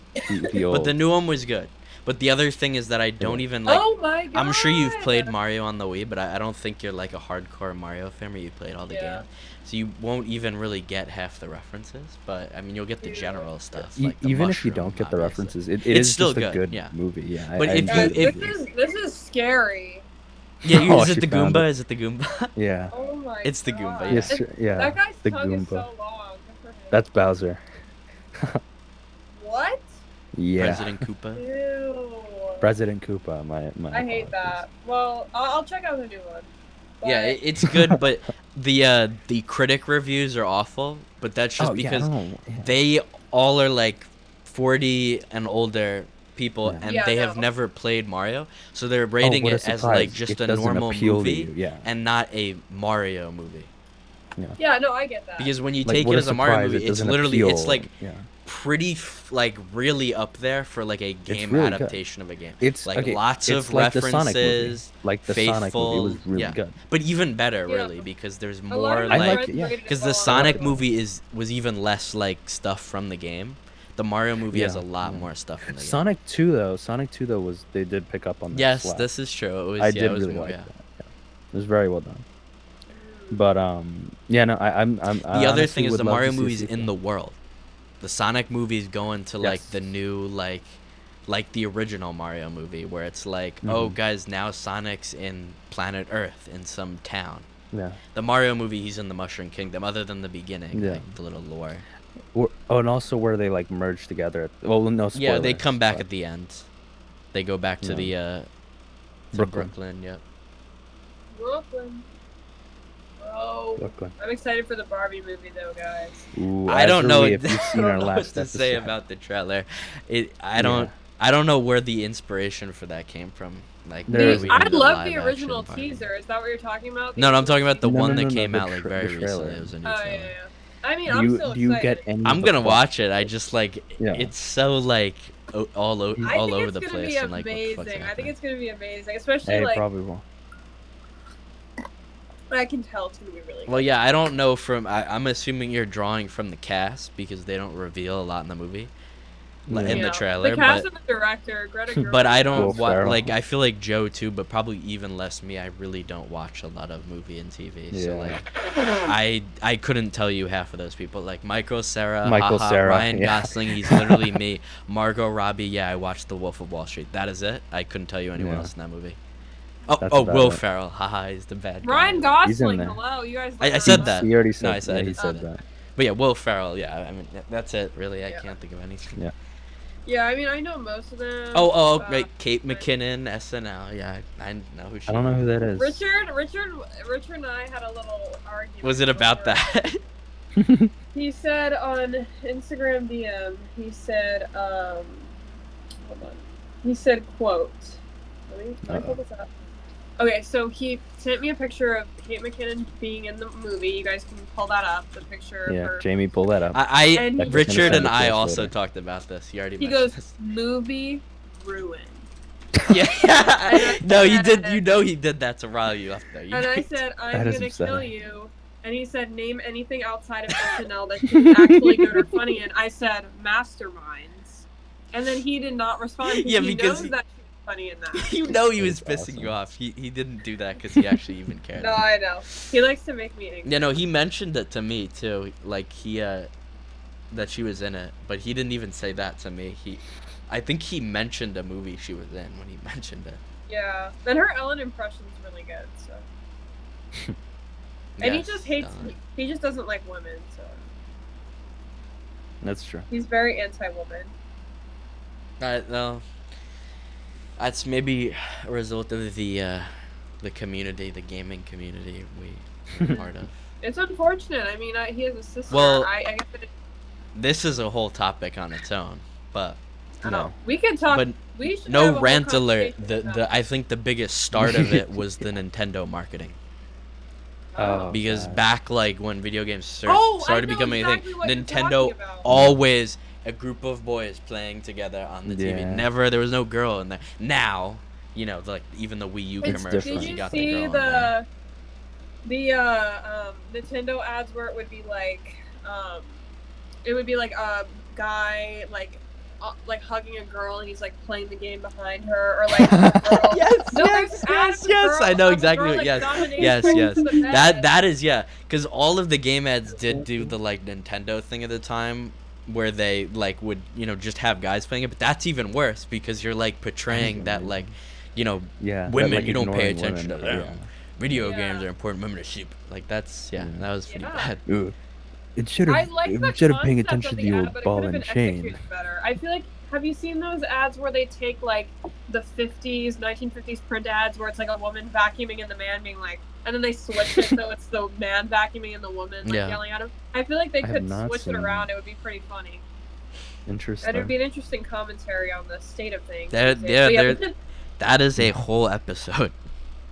the old. But the new one was good. But the other thing is that I don't even like. Oh my god! I'm sure you've played Mario on the Wii, but I don't think you're like a hardcore Mario fan where you played all the Yeah. games. So you won't even really get half the references. But I mean, you'll get the Yeah. general stuff. E- Like the even if you mushroom, don't get the obviously. references, it It's is still just a good, good yeah. movie. Yeah. But I if enjoyed Guys, you- the if- movie. this is scary. Yeah, Oh, is it she the found Goomba? it. Is it the Goomba? Yeah. Oh my It's the god. Goomba, Yes, yeah. sure, yeah. That guy's the tongue is Goomba. so long. Good for him. That's Bowser. What? Yeah. President Koopa. Ew. President Koopa. My. I hate apologies. that. Well, I'll check out the new one. Yeah, But- it's good, but the critic reviews are awful. But that's just Oh, yeah, I because don't know, yeah. they all are like 40 and older people, Yeah. and Yeah, they I have know. never played Mario, so they're rating what a it as surprise. like just It a doesn't normal appeal to movie you, yeah. and not a Mario movie. Yeah, no, I get that. Because when you Like, take what it a as a Mario surprise, movie, it it's doesn't literally it's appeal, like yeah. pretty like really up there for like a game really good. adaptation of a game. It's like okay, lots it's of like the Sonic movie. references, Like the faithful, Sonic movie, it was really yeah. good. But even better, Yeah. really, because there's A lot more of my I like like friends it, yeah. rated it because the well, Sonic and- movie was even less like stuff from the game. The Mario movie has a lot more stuff from the game. Sonic 2 though was they did pick up on that. Yes, slack. this is true. It was, I yeah, did it was really more, like yeah. that. Yeah. It was very well done. But yeah, no, I'm The other thing is the Mario movie's in the world. The Sonic movie's going to like the new like the original Mario movie where it's like, oh guys, now Sonic's in planet Earth in some town. Yeah. The Mario movie, he's in the Mushroom Kingdom, other than the beginning, like the little lore. And also where they like merge together. Well, no spoilers. Yeah, they come back at the end. They go back to the to Brooklyn. Brooklyn. Yep. Brooklyn. Oh, Brooklyn. I'm excited for the Barbie movie though, guys. Ooh, I don't know. if you've seen I our don't know what last to say episode. about the trailer. I don't know where the inspiration for that came from. Like, There is- I love live the action original Barbie. teaser. Is that what you're talking about? No, I'm talking about the No, one no, that no, came the out like tra- very the trailer. recently. It was a new Oh trailer. yeah. I mean, I'm still Do you excited. get any? I'm of the gonna plot? watch it. I just like it's so like all I over think the it's gonna place be and like what the fuck's amazing. I think happening. it's gonna be amazing, especially Hey, like probably will. I can tell it's gonna be really. Well, good. yeah, I don't know I'm assuming you're drawing from the cast because they don't reveal a lot in the movie, in the Yeah. trailer. The cast and the director, Greta Gerwig. But I Will don't Ferrell. like. I feel like Joe too, but probably even less me. I really don't watch a lot of movie and TV. So Yeah. like, I couldn't tell you half of those people. Like Michael Cera, Ryan yeah. Gosling. He's literally me. Margot Robbie. Yeah, I watched The Wolf of Wall Street. That is it. I couldn't tell you anyone Yeah. else in that movie. That's Oh, about Will it. Ferrell. Haha, he's the bad guy. Ryan He's in Gosling. there. Hello, you guys. I love said him. that. He already said. No, I said- yeah, I he did said say that. But yeah, Will Ferrell. Yeah, I mean that's it. Really, I Yeah. can't think of anything. Yeah. Yeah, I mean, I know most of them. Oh, right. Kate McKinnon, SNL. Yeah, I know who she. I don't know who that is. Richard and I had a little argument. Was it about before. that? He said on Instagram DM, he said, hold on. He said, quote. Let me pull this up. Okay, so he sent me a picture of Kate McKinnon being in the movie. You guys can pull that up, the picture of Yeah, her. Jamie, pull that up. And he- Richard and Send it to I us also later. talked about this. He already He mentioned goes, this. movie ruined. Yeah. No, he did. You know he did that to rile you up there. You And know I he said, I'm That is gonna kill upsetting. you. And he said, name anything outside of SNL that she's actually good or funny. And I said, Masterminds. And then he did not respond. Yeah, he because knows that she's funny in that. You know he was That's pissing awesome. you off. He didn't do that because he actually even cared. No, I know. He likes to make me angry. Yeah, no, he mentioned it to me too. Like he that she was in it, but he didn't even say that to me. I think he mentioned a movie she was in when he mentioned it. Yeah. And her Ellen impression's really good, so. And he Yes, just hates, Ellen. he just doesn't like women, so. That's true. He's very anti-woman. No, that's maybe a result of the community, the gaming community we're part of. It's unfortunate. I mean, he has a sister. Well, I guess it, This is a whole topic on its own, but I don't no. know. We could talk. but We should have a no whole rant alert. conversation about I think the biggest start of it was the Nintendo marketing. Oh, Because God. back like when video games Oh, I started know becoming exactly a what thing, you're Nintendo talking about. always a group of boys playing together on the TV. Yeah. Never there was no girl in there. Now, you know, like even the Wii U It's commercials, different. Did you you got see the girl in there. the Nintendo ads where it would be like a guy like hugging a girl and he's like playing the game behind her, or like a girl. Yes, No, yes, there's yes, ads yes. of I know of a exactly girl, what. like, Yes, dominating yes, girls yes. to the bed. That is because all of the game ads did do the like Nintendo thing at the time, where they like would just have guys playing it. But that's even worse because you're like portraying that like, Yeah, women, that, like, you don't pay ignoring attention women, to them. Video Yeah. games are important. Women are sheep. Like that's Yeah. that was pretty Yeah. bad. Yeah. Instead I like the instead of paying concept attention of to the your ad, but it ball could have and been chain. executed better. I feel like, have you seen those ads where they take like the 1950s print ads where it's like a woman vacuuming and the man being like, and then they switch it so it's the man vacuuming and the woman like Yeah. yelling at him? I feel like they I have could not switch it seen around. that. It would be pretty funny. Interesting. And it would be an interesting commentary on the state of things. There- these there- days. But there- That is a whole episode.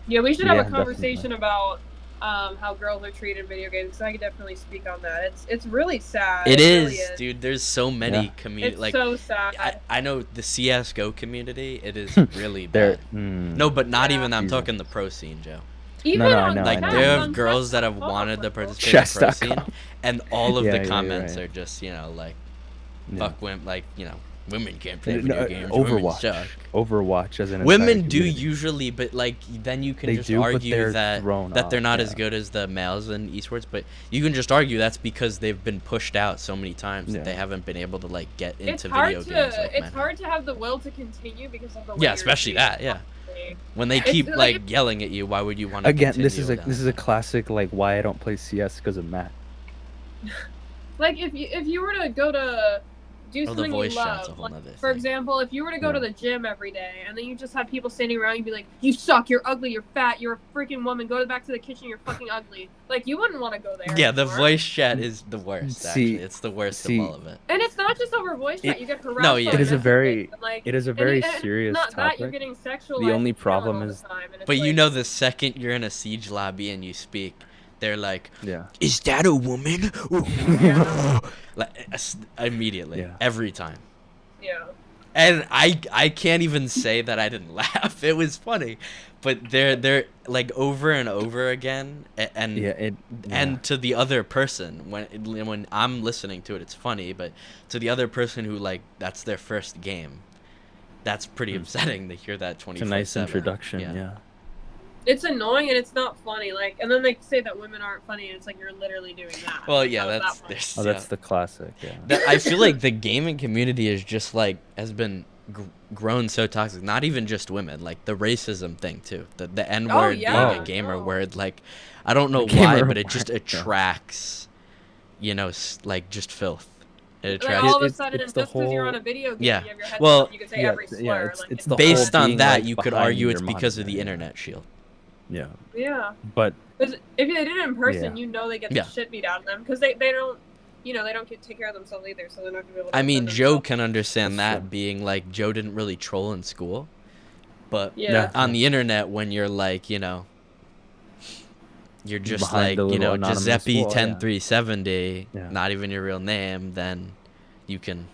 we should have Yeah, a conversation about how girls are treated in video games. So I can definitely speak on that. It's really sad. It really is, dude. There's so many Yeah. community. It's Like, so sad. I know the CS:GO community. It is really They're bad. No, but not Yeah. even. I'm Jesus. talking the pro scene, Joe. Even no, I on know, Like, I know. there on are girls that have chess.com, wanted to like, participate in the pro Chess.com. scene, and all of Yeah, the you're comments right. are just, like, Yeah. fuck women, like, women can't play No, video games. Women Overwatch. suck. Overwatch as an Women entire do community. usually, but like then you can They just do, but argue they're that thrown they're off, not as yeah. good as the males in esports. But you can just argue that's because they've been pushed out so many times Yeah. that they haven't been able to like get It's into hard video to games. Like it's men. hard to have the will to continue because of the way Yeah, you're especially treated that. Yeah, constantly. when they It's keep like like yelling at you, why would you want to? Again, this continue is a down classic like why I don't play CS because of Matt. Like if you were to go to do the something you voice chat's a love, whole like, nother for thing. example, if you were to go Yeah. to the gym every day and then you just have people standing around, you'd be like, "You suck, you're ugly, you're fat, you're a freaking woman. Go back to the kitchen, you're fucking ugly." Like you wouldn't want to go there. Yeah, the anymore. voice chat is the worst. See- Actually, it's the worst see- of all of it. And it's not just over voice chat. It- You get harassed. No, yeah. on It is a messages, very- and, like, it is a and very and serious not that you're topic. getting sexualized. The only all problem the is- time, and it's But you like- know, the second you're in a siege lobby and you speak, they're like, Yeah. "Is that a woman?" Yeah. Like immediately, Yeah. every time. Yeah. And I can't even say that I didn't laugh. It was funny, but they're like over and over again, and Yeah. and to the other person when I'm listening to it, it's funny, but to the other person who like that's their first game, that's pretty upsetting to hear that 24/7. It's a nice introduction. Yeah. It's annoying and it's not funny. Like, and then they say that women aren't funny, and it's like you're literally doing that. Well, Like, yeah, how is that's that funny? there's Oh, that's the classic. Yeah. I feel like the gaming community is just like has been grown so toxic. Not even just women, like the racism thing too. The N word yeah, being a gamer no. word. Like I don't know The why, gamer but it just word, yeah. attracts, like just filth. It Like attracts. all of a It's- sudden, it's the just because you're on whole- a video game, Yeah. you have your headset Well, on, you can say every slur. like, it's the Based whole on being, that, like, you could behind argue your it's because of monitor, the yeah. internet shield. Yeah. yeah. But 'Cause if they did it in person, Yeah. you know they get Yeah. the shit beat out of them because they don't, they don't take care of themselves either, so they're not gonna be able to. I mean, defend Joe themselves. can understand That's that true. being like Joe didn't really troll in school, but Yeah. on the internet when you're like you're just Behind the like little anonymous Giuseppe wall, yeah. 10370, Yeah. not even your real name, then you can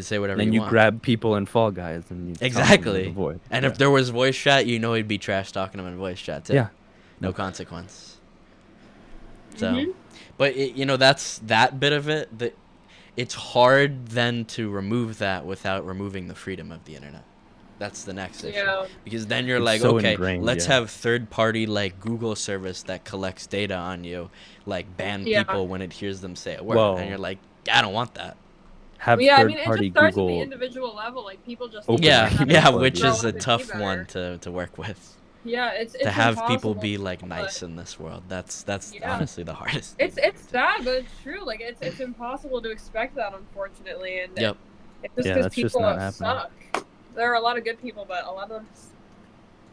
say whatever then you you want. grab people in Fall Guys and you taunt them to Exactly. avoid. And Yeah. if there was voice chat, he'd be trash talking him in voice chat too. Yeah. No consequence. So, Mhm. but that's that bit of it. It's hard then to remove that without removing the freedom of the internet. That's the next issue. Yeah. Because then you're It's like, so okay, ingrained, let's yeah. have third-party like Google service that collects data on you, like ban Yeah. people when it hears them say a word, Well- and you're like, I don't want that. Have Yeah, I third mean, it just party starts at the Google. individual level. Like people just Open need to Yeah, have yeah, people which grow is up a and be tough better. one to work with. Yeah, it's To have people impossible, be like but nice in this world. That's Yeah. honestly the hardest. It's sad, but it's true. Like it's impossible to expect that, unfortunately. And Yep. it's just Yeah, because that's just people not happening. suck. There are a lot of good people, but a lot of them,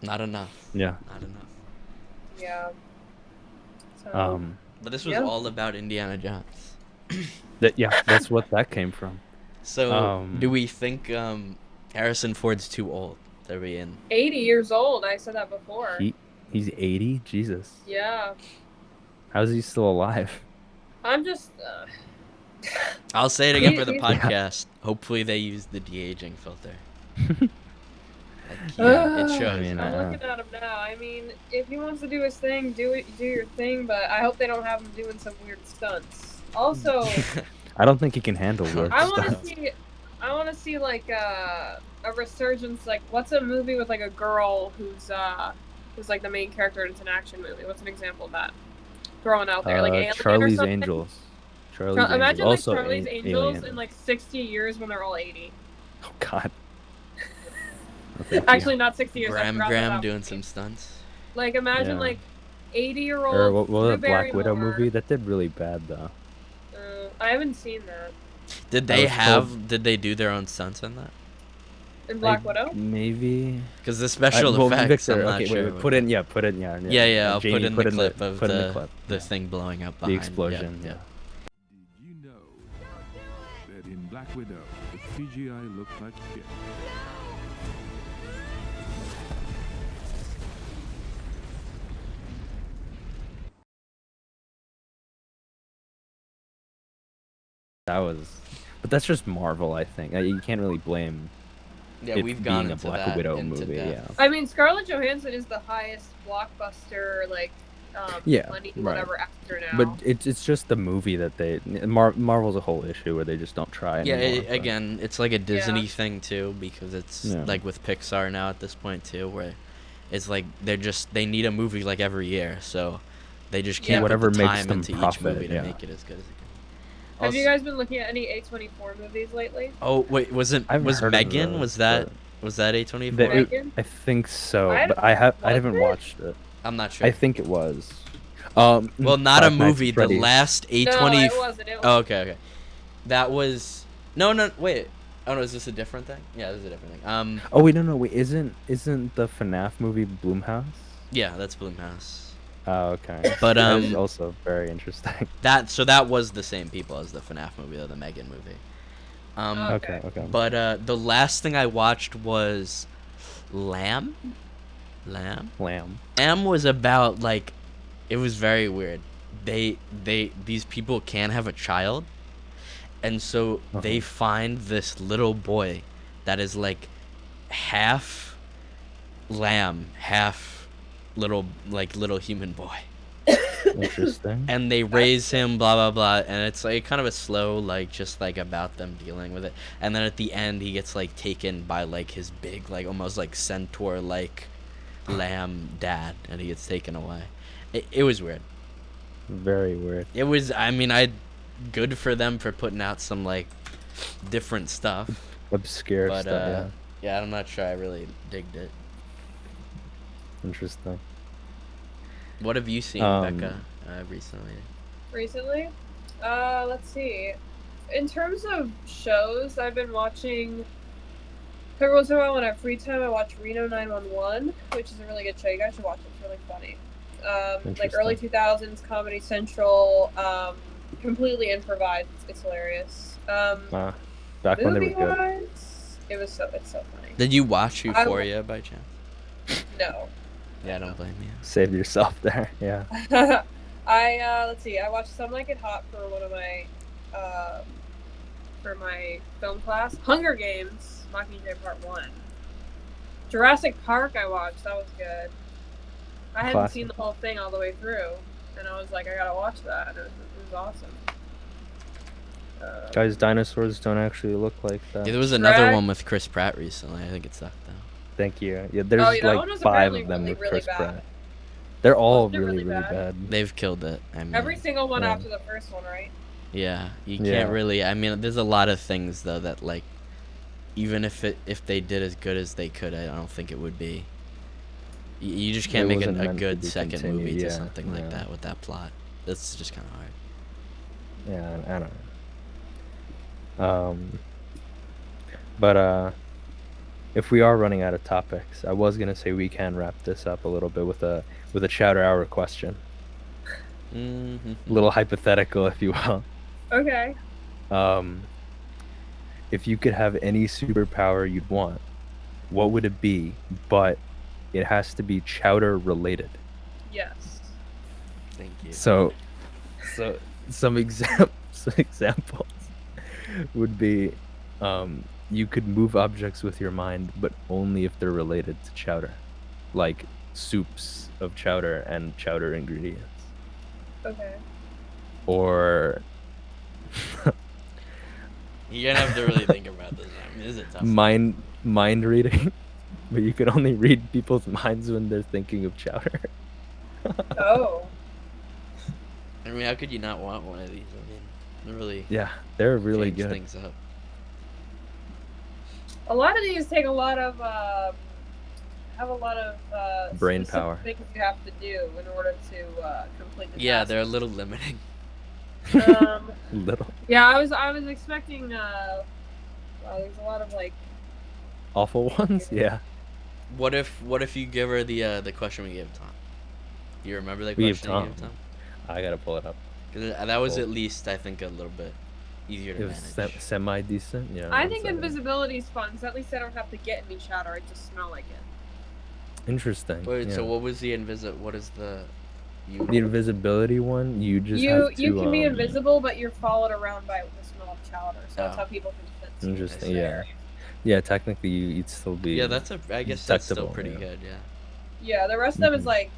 Not enough. Yeah. Not enough. yeah. So, But this was Yeah. all about Indiana Jones. That's what that came from. So, do we think Harrison Ford's too old to be in? 80 years old. I said that before. He's 80. Jesus. Yeah. How's he still alive? I'm just. I'll say it again He- for the he's- podcast. Hopefully, they use the de-aging filter. Yeah, it shows. I mean, I'm looking at him now. I mean, if he wants to do his thing, do your thing. But I hope they don't have him doing some weird stunts. Also, I don't think he can handle work I want stuff. to see. I want to see like a resurgence. Like, what's a movie with like a girl who's like the main character and it's an action movie? What's an example of that? Throwing out there, like Alien or Charlie's something? Angels. Charlie's Imagine Angels. like Also, Charlie's Angels Alien. in like 60 years when they're all 80. Oh God. No, thank you. Actually, not 60 years. I Graham forgot Graham about doing that some movie. stunts. Like, imagine Yeah. like 80-year-old. Or what was Drew that Black Widow Barrymore. movie? That did really bad though. I haven't seen that. Did That they was have? called- Did they do their own stunts in that? In Black Widow. Maybe. Because the special Well, effects, Victor, I'm not okay, sure. wait, what put they- in, yeah. Yeah, I'll Jamie, put in the clip of put in the clip. the Yeah. thing blowing up The behind. explosion. Yeah. Yeah. Did you know that in Black Widow, the CGI looked like shit? That was, but that's just Marvel, I think. You can't really blame Yeah, it we've gone being a into Black that Widow into movie. depth. Yeah. I mean, Scarlett Johansson is the highest blockbuster, like, Yeah, money, right. whatever actor now. But it's just the movie that Marvel's a whole issue where they just don't try Yeah, anymore. but- again, it's like a Disney Yeah. thing too, because it's Yeah. like with Pixar now at this point too, where it's like they need a movie like every year, so they just can't Whatever put the makes time them into profit, each movie to yeah. make it as good as it can. Have you Also- guys been looking at any A24 movies lately? Oh wait, I haven't was heard of Megan? those, Was that but- A24? Megan? I think so, I but I Was haven't it? watched it. I'm not sure. I think it was. Well, not a Five Nights at movie. The Freddy's. last No, A20. it wasn't. It Oh, was okay. That was no. Wait. Oh no, is this a different thing? Yeah, this is a different thing. Oh wait, no, wait. Isn't the FNAF movie Blumhouse? Yeah, that's Blumhouse. Oh, okay. But, that is also very interesting. That was the same people as the FNAF movie or the Megan movie. Okay. Okay. But the last thing I watched was Lamb. Lamb. M was about like, it was very weird. These people can't have a child, and so they find this little boy that is like half lamb, half little human boy. Interesting. And they raise him, blah blah blah, and it's like kind of a slow, like just like about them dealing with it. And then at the end, he gets like taken by like his big, like almost like centaur like lamb dad, and he gets taken away. It was weird. Very weird. It was. I mean, good for them for putting out some like different stuff. Obscure But stuff. yeah, I'm not sure I really digged it. Interesting. What have you seen, Becca, recently? recently. Let's see. In terms of shows, I've been watching. Every once in a while, when I have free time, I watch Reno 911, which is a really good show. You guys should watch it. It's really funny. Like early 2000s Comedy Central, completely improvised. It's hilarious. Back when they were good. Movie-wise, it's so funny. Did you watch Euphoria by chance? No. Yeah, I don't blame you. Saved yourself there. Yeah. Let's see. I watched Some Like It Hot for one of my for my film class. Hunger Games, Mockingjay Part 1. Jurassic Park I watched. That was good. I hadn't Classic. seen the whole thing all the way through, and I was like, I gotta watch that. And it was awesome. Guys, dinosaurs don't actually look like that. Yeah, there was another Shrek. one with Chris Pratt recently. I think it sucked though. Thank you. Yeah, there's Oh, yeah, that one like was 5 apparently of them really, with really Chris bad. Pratt. They're all Wasn't it really, really really bad? bad. They've killed it. I mean, Every single one Yeah. after the first one, right? yeah, you Yeah. can't really. I mean, there's a lot of things though that like, even if they did as good as they could, I don't think it would be. You just can't It make wasn't a meant to good be second continued, movie to yeah, something like yeah. that with that plot. That's just kind of hard. Yeah, I don't know. But if we are running out of topics, I was gonna say we can wrap this up a little bit with a Chowder Hour question, Mm-hmm. a little hypothetical, if you will. Okay. If you could have any superpower you'd want, what would it be? But it has to be chowder related. Yes. Thank you. So some examples would be, you could move objects with your mind, but only if they're related to chowder, like soups of chowder and chowder ingredients, Okay. or You're gonna have to really think about this. I mean, this is a tough. mind reading, but you can only read people's minds when they're thinking of chowder. Oh. I mean, how could you not want one of these? I mean, they really Yeah, they're really change good. things up. A lot of these take a lot of have a lot of Brain specific power. things you have to do in order to complete the Yeah, task. they're a little limiting. Little Yeah, I was expecting wow, there's a lot of like awful ones. Yeah, What if you give her the question we gave Tom? You remember that We gave question you gave Tom. Tom? I gotta pull it up. 'Cause that was Cool. at least I think a little bit easier to It was manage. semi decent. Yeah. I one think second. invisibility is fun because at least I don't have to get any chowder. I just smell like it. Interesting. Wait, yeah. so what was the What is the The invisibility one, you just have to. You can be invisible, but you're followed around by the smell of chowder, so that's Oh. how people can sense you. Interesting. Yeah. Yeah. Technically, you'd still be. Yeah, I guess that's still detectable, pretty yeah. good. Yeah. Yeah, the rest of them is Mhm. like,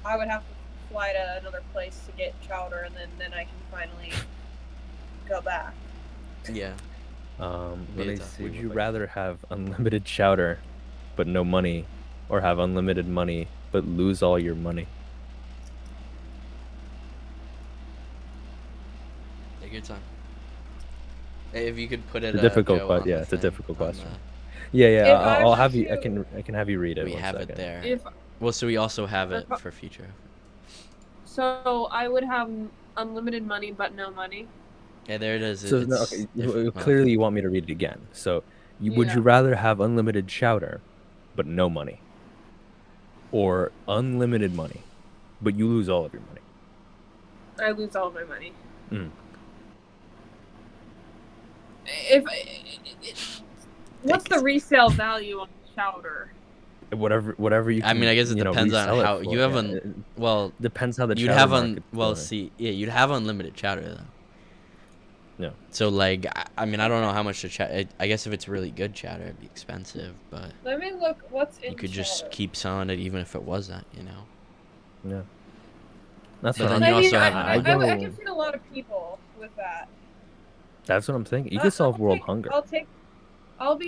I would have to fly to another place to get chowder, and then I can finally go back. Yeah. Let me tough. see. Would you rather have unlimited chowder, but no money, or have unlimited money but lose all your money? Take your time. Hey, if you could put it, It's a difficult Joe, question. on Yeah, the it's a thing, difficult on question. the- Yeah, yeah. If I I'll were have you. I to- can have you read it. we one have second. it there. If Well, so we also have it for future. so, I would have unlimited money but no money. Yeah, there it is. So no, It's okay, well, clearly you want me to read it again. So would Yeah. you rather have unlimited chowder, but no money, or unlimited money, but you lose all of your money? I lose all my money. Mm. What's the resale value on chowder? Whatever you can. I mean, I guess it depends on resell it how for, you have yeah. an. It Well, depends how the you'd chowder have market's doing. you'd have unlimited chowder though. Yeah. So like, I mean, I don't know how much the chowder. I guess if it's really good chowder, it'd be expensive, but Let me look. What's in you could chowder? just keep selling it even if it wasn't, you know. Yeah. That's But what then I'm. you also have I money. can feed a lot of people with that. That's what I'm thinking. You could solve world hunger. I'll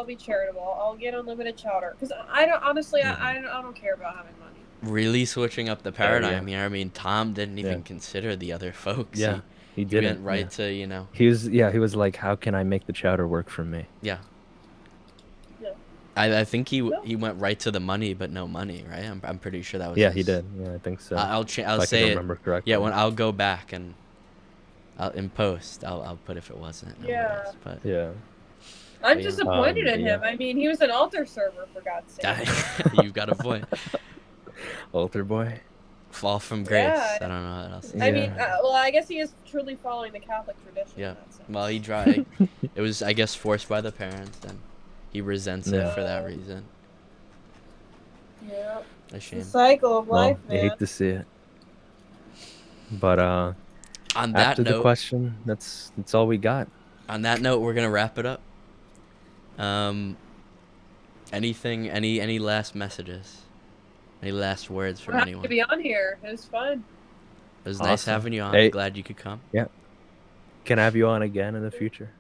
be charitable. I'll get unlimited chowder because I don't honestly I don't care about having money. Really switching up the paradigm here. I mean, Tom didn't even Yeah. consider the other folks. Yeah, he He didn't. went right Yeah. to, you know. He was like, how can I make the chowder work for me? Yeah. Yeah. I think he No. he went right to the money, but no money, right? I'm pretty sure that was. Yeah, his, he did. Yeah, I think so. I'll If I'll I say can it. remember correctly. Yeah, when I'll go back and in post, I'll put if it wasn't. Yeah. Ways, but Yeah. I'm But yeah. disappointed in yeah. him. I mean, he was an altar server for God's sake. You've got a point. Altar boy. Fall from grace. Yeah. I don't know what else. I mean, Yeah. well, I guess he is truly following the Catholic tradition. Yeah. In that sense. Well, he tried. It was, I guess, forced by the parents, and he resents Yeah. it for that reason. Yeah. A It's shame. the cycle of Well, life, I man. hate to see it. But On that after the note, question, that's all we got. on that note, we're gonna wrap it up. Any last messages? Any last words from I'm happy anyone? to be on here. It was fun. It was nice Awesome. having you on. Hey. Glad you could come. Yeah. Can I have you on again in the future?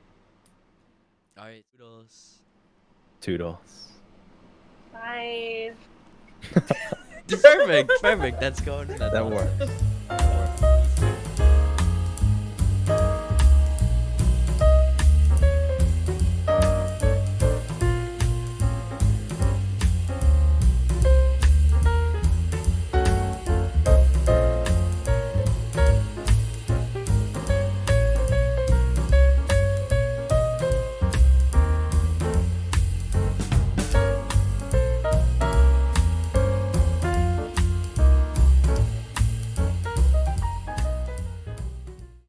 All right, toodles. Toodles. Bye. Perfect. That's going. That's That awesome. works.